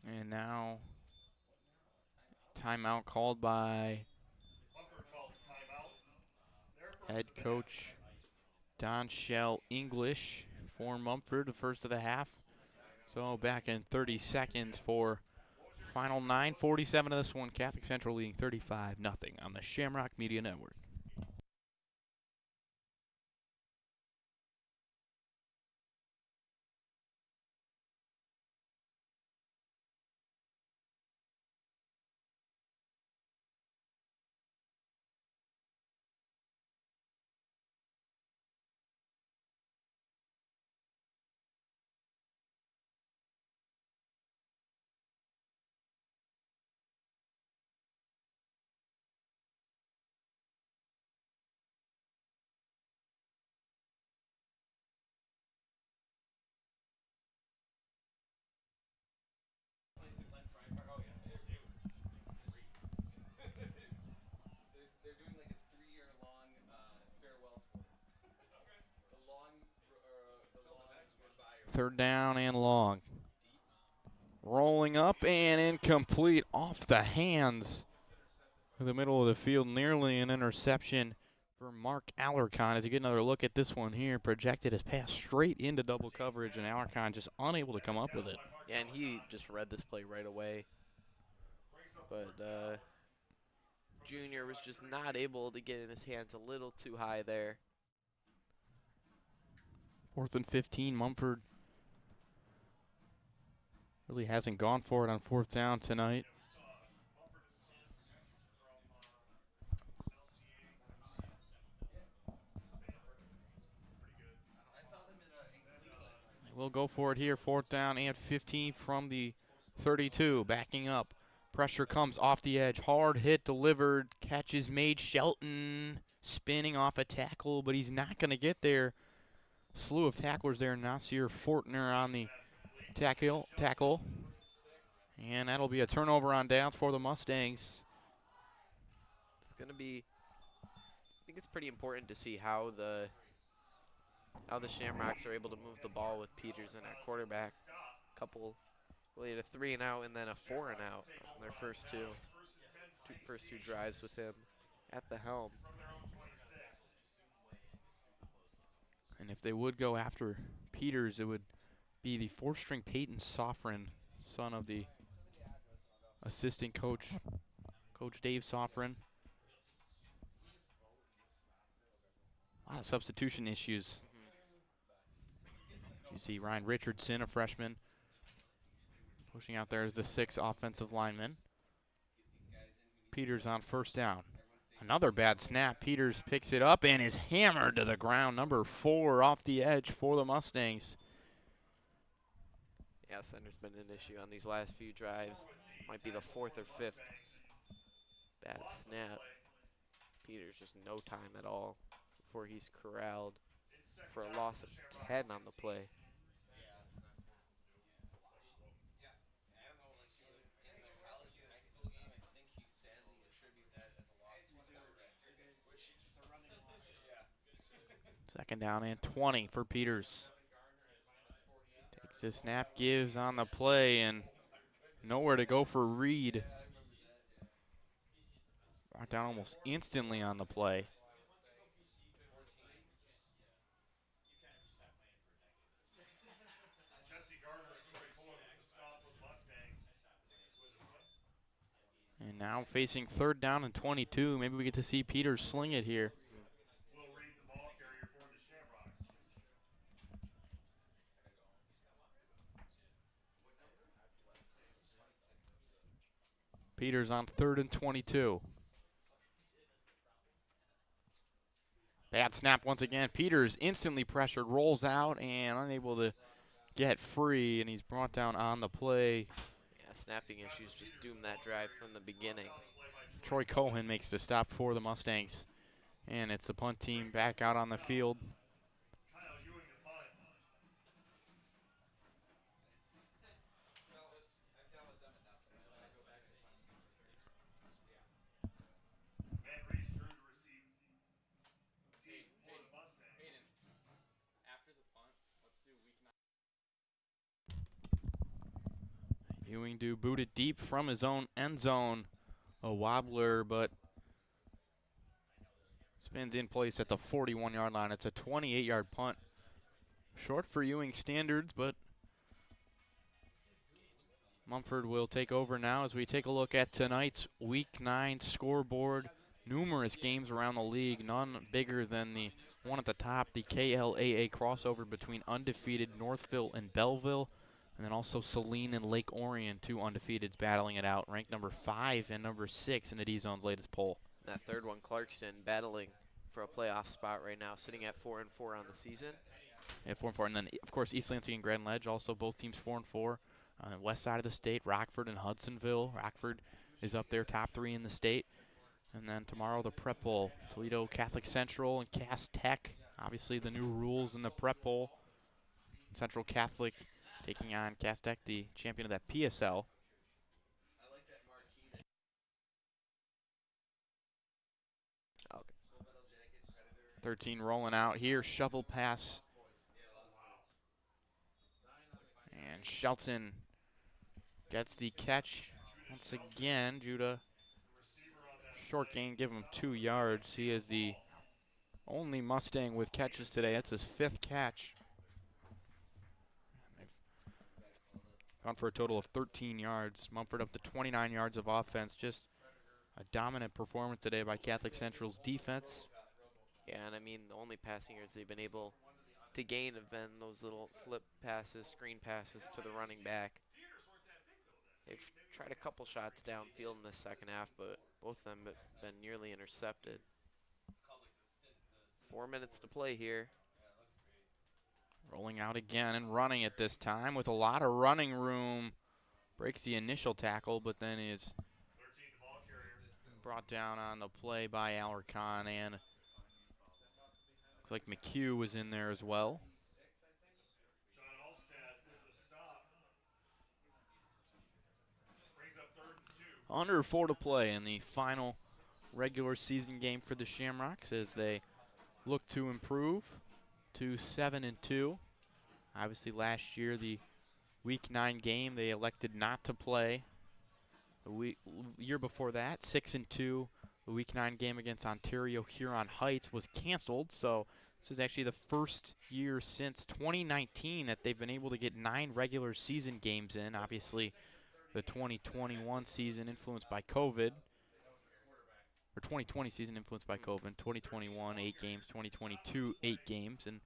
And now timeout called by
Mumford calls timeout.
head coach Don Shell English for Mumford, the first of the half. So back in 30 seconds for final 9:47 of this one. Catholic Central leading 35-0 on the Shamrock Media Network. Third down and long. Rolling up and incomplete off the hands of the middle of the field. Nearly an interception for Mark Alarcon as you get another look at this one here. Projected his pass straight into double coverage, and Alarcon just unable to come up with it.
Yeah, and he just read this play right away. But Junior was just not able to get in his hands a little too high there.
4th and 15, Mumford really hasn't gone for it on 4th down tonight. We'll go for it here, 4th down and 15 from the 32. Backing up. Pressure comes off the edge. Hard hit delivered. Catch is made. Shelton spinning off a tackle, but he's not going to get there. Slew of tacklers there. Nasir Fortner on the tackle. And that'll be a turnover on downs for the Mustangs.
It's going to be, I think it's pretty important to see how the Shamrocks are able to move the ball with Peters and at quarterback. Really a 3 and out and then a 4 and out on their first two drives with him at the helm.
And if they would go after Peters, it would be the 4th-string Peyton Soffren, son of the assistant coach, Coach Dave Soffren. A lot of substitution issues. You see Ryan Richardson, a freshman, pushing out there as the 6th offensive lineman. Peters on 1st down. Another bad snap. Peters picks it up and is hammered to the ground. Number 4 off the edge for the Mustangs.
Yeah, center's been an issue on these last few drives. Might be the 4th or 5th bad snap. Peters just no time at all before he's corralled for a loss of 10 on the play.
Second down and 20 for Peters. Takes his snap, gives on the play, and Nowhere to go for Reed. Brought down almost instantly on the play.
Jesse Gardner and Troy Cohen with the stop for the Mustangs.
And now facing 3rd down and 22. Maybe we get to see Peters sling it here.
Will Reed, the ball carrier for the Shamrocks.
Peters on 3rd and 22. Bad snap once again. Peters instantly pressured, rolls out, and unable to get free, and he's brought down on the play.
Yeah, snapping issues just doomed that drive from the beginning.
Troy Cohen makes the stop for the Mustangs. And it's the punt team back out on the field. Ewing do boot it deep from his own end zone. A wobbler, but spins in place at the 41-yard line. It's a 28-yard punt. Short for Ewing standards, but Mumford will take over now as we take a look at tonight's Week 9 scoreboard. Numerous games around the league, none bigger than the one at the top, the KLAA crossover between undefeated Northville and Belleville. And then also Saline and Lake Orion, 2 undefeateds battling it out, ranked number 5 and number 6 in the D-Zone's latest poll.
That third one, Clarkston, battling for a playoff spot right now, sitting at 4-4 on the season.
Yeah, 4-4, and then of course East Lansing and Grand Ledge, also both teams 4-4. West side of the state, Rockford and Hudsonville. Rockford is up there, top 3 in the state. And then tomorrow the Prep Bowl, Toledo Catholic Central and Cass Tech. Obviously the new rules in the Prep Bowl. Central Catholic taking on Cass Tech, the champion of that PSL.
Okay.
13 rolling out here, shovel pass. And Shelton gets the catch once again. Judah, short gain, give him 2 yards. He is the only Mustang with catches today. That's his 5th catch. Gone for a total of 13 yards. Mumford up to 29 yards of offense. Just a dominant performance today by Catholic Central's defense.
Yeah, and I mean, the only passing yards they've been able to gain have been those little flip passes, screen passes to the running back. They've tried a couple shots downfield in the second half, but both of them have been nearly intercepted. 4 minutes to play here.
Rolling out again and running it this time with a lot of running room. Breaks the initial tackle, but then is brought down on the play by Alarcon, and looks like McHugh was in there as well. Under 4 to play in the final regular season game for the Shamrocks as they look to improve to 7-2. Obviously last year, the Week 9 game, they elected not to play. The year before that, 6-2. The Week 9 game against Ontario Huron Heights was canceled, so this is actually the first year since 2019 that they've been able to get 9 regular season games in. Obviously, the 2021 season influenced by COVID, or 2020 season influenced by COVID. 2021, 8 games. 2022, 8 games. And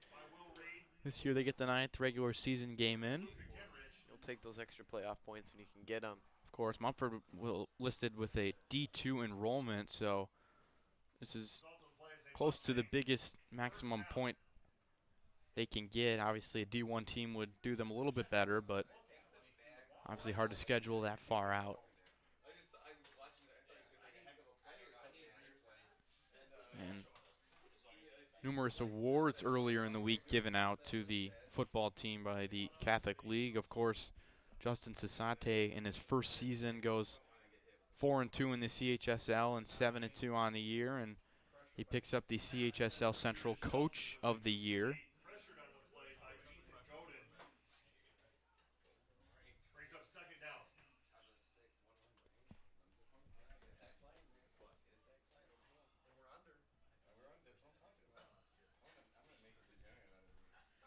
this year they get the 9th regular season game in.
You'll take those extra playoff points when you can get them.
Of course, Mumford listed with a D2 enrollment, so this is close to the biggest maximum point they can get. Obviously, a D1 team would do them a little bit better, but obviously hard to schedule that far out. And numerous awards earlier in the week given out to the football team by the Catholic League. Of course, Justin Sasate in his first season goes 4-2 in the CHSL and 7-2 on the year, and he picks up the CHSL Central Coach of the Year.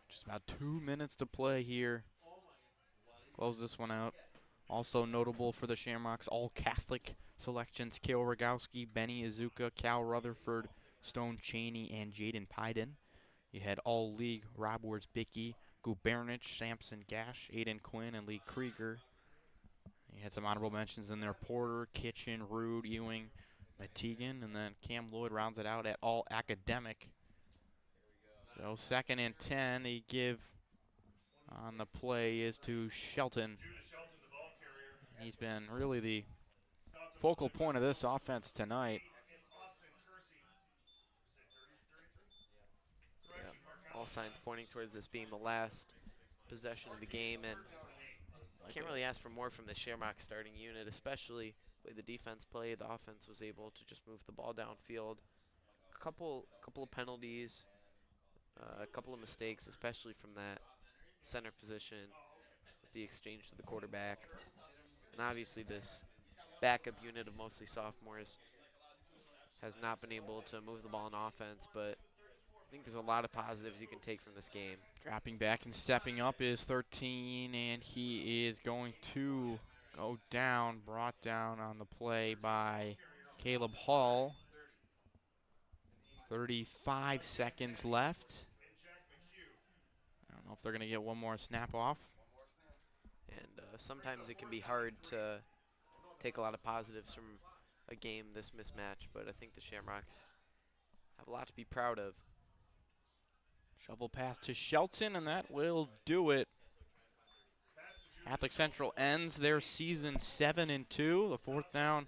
Just about 2 minutes to play here. Close this one out. Also notable for the Shamrocks, all Catholic selections: Kale Rogowski, Benny Izuka, Cal Rutherford, Stone Cheney, and Jaden Pyden. You had all league Rob Wiersbicki, Gubernich, Samson Gash, Aiden Quinn, and Lee Krieger. You had some honorable mentions in there: Porter, Kitchen, Rude, Ewing, Mategan, and then Cam Lloyd rounds it out at all academic. So 2nd and 10, they give on the play is to Shelton. He's been really the focal point of this offense tonight.
Yeah, all signs pointing towards this being the last possession of the game, and can't really ask for more from the Shamrock starting unit, especially the way the defense played. The offense was able to just move the ball downfield. A couple of penalties, a couple of mistakes, especially from that center position with the exchange to the quarterback. And obviously this backup unit of mostly sophomores has not been able to move the ball in offense, but I think there's a lot of positives you can take from this game.
Dropping back and stepping up is 13, and he is going to go down, brought down on the play by Caleb Hall. 35 seconds left. I don't know if they're going to get one more snap off.
And sometimes it can be hard to take a lot of positives from a game this mismatched, but I think the Shamrocks have a lot to be proud of.
Shovel pass to Shelton, and that will do it. Catholic Central ends their season 7-2. The 4th down,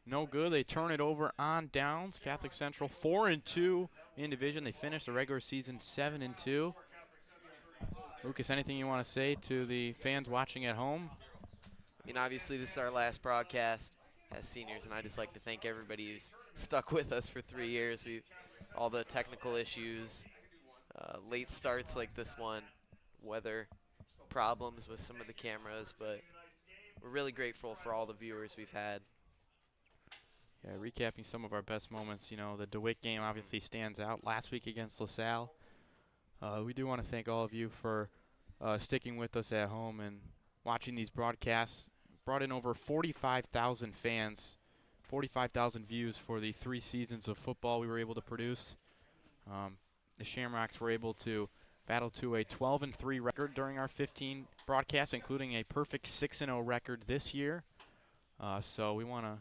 no good. They turn it over on downs. Catholic Central 4-2 in division. They finished the regular season 7-2. Lucas, anything you want to say to the fans watching at home?
I mean, obviously this is our last broadcast as seniors, and I just like to thank everybody who's stuck with us for 3 years. All the technical issues, late starts like this one, weather problems with some of the cameras, but we're really grateful for all the viewers we've had.
Yeah, recapping some of our best moments, you know, the DeWitt game obviously stands out last week against LaSalle. We do want to thank all of you for sticking with us at home and watching these broadcasts. Brought in over 45,000 fans, 45,000 views for the 3 seasons of football we were able to produce. The Shamrocks were able to battle to a 12-3 record during our 15 broadcasts, including a perfect 6-0 record this year. So we want to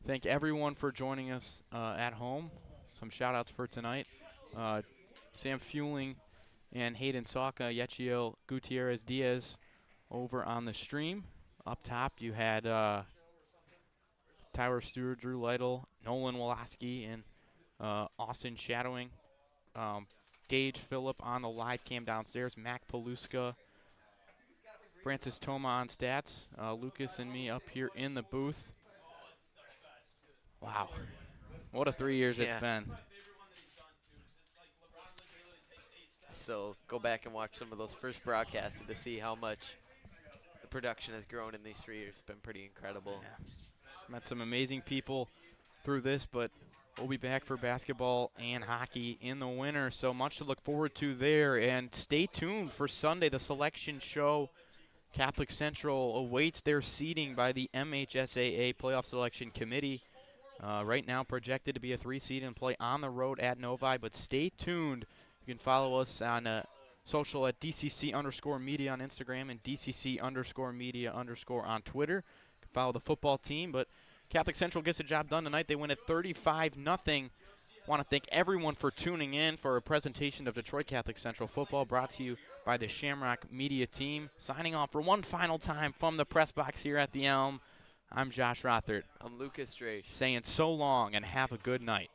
thank everyone for joining us at home. Some shout-outs for tonight. Sam Fueling and Hayden Saka, Yechiel Gutierrez Diaz over on the stream. Up top, you had Tyler Stewart, Drew Lytle, Nolan Woloski, and Austin Shadowing. Gage Phillip on the live cam downstairs. Mac Paluska, Francis Toma on stats. Lucas and me up here in the booth. Wow. What a 3 years it's been.
So go back and watch some of those first broadcasts to see how much the production has grown in these 3 years. It's been pretty incredible.
Yeah. Met some amazing people through this, but we'll be back for basketball and hockey in the winter. So much to look forward to there. And stay tuned for Sunday, the selection show. Catholic Central awaits their seeding by the MHSAA Playoff Selection Committee. Right now projected to be a 3 seed and play on the road at Novi, but stay tuned. You can follow us on social at DCC_media on Instagram and DCC_media_ on Twitter. You can follow the football team, but Catholic Central gets the job done tonight. They win at 35-0. Want to thank everyone for tuning in for a presentation of Detroit Catholic Central football brought to you by the Shamrock Media Team. Signing off for one final time from the press box here at the Elm. I'm Josh Rothert.
I'm Lucas Drake.
Saying so long and have a good night.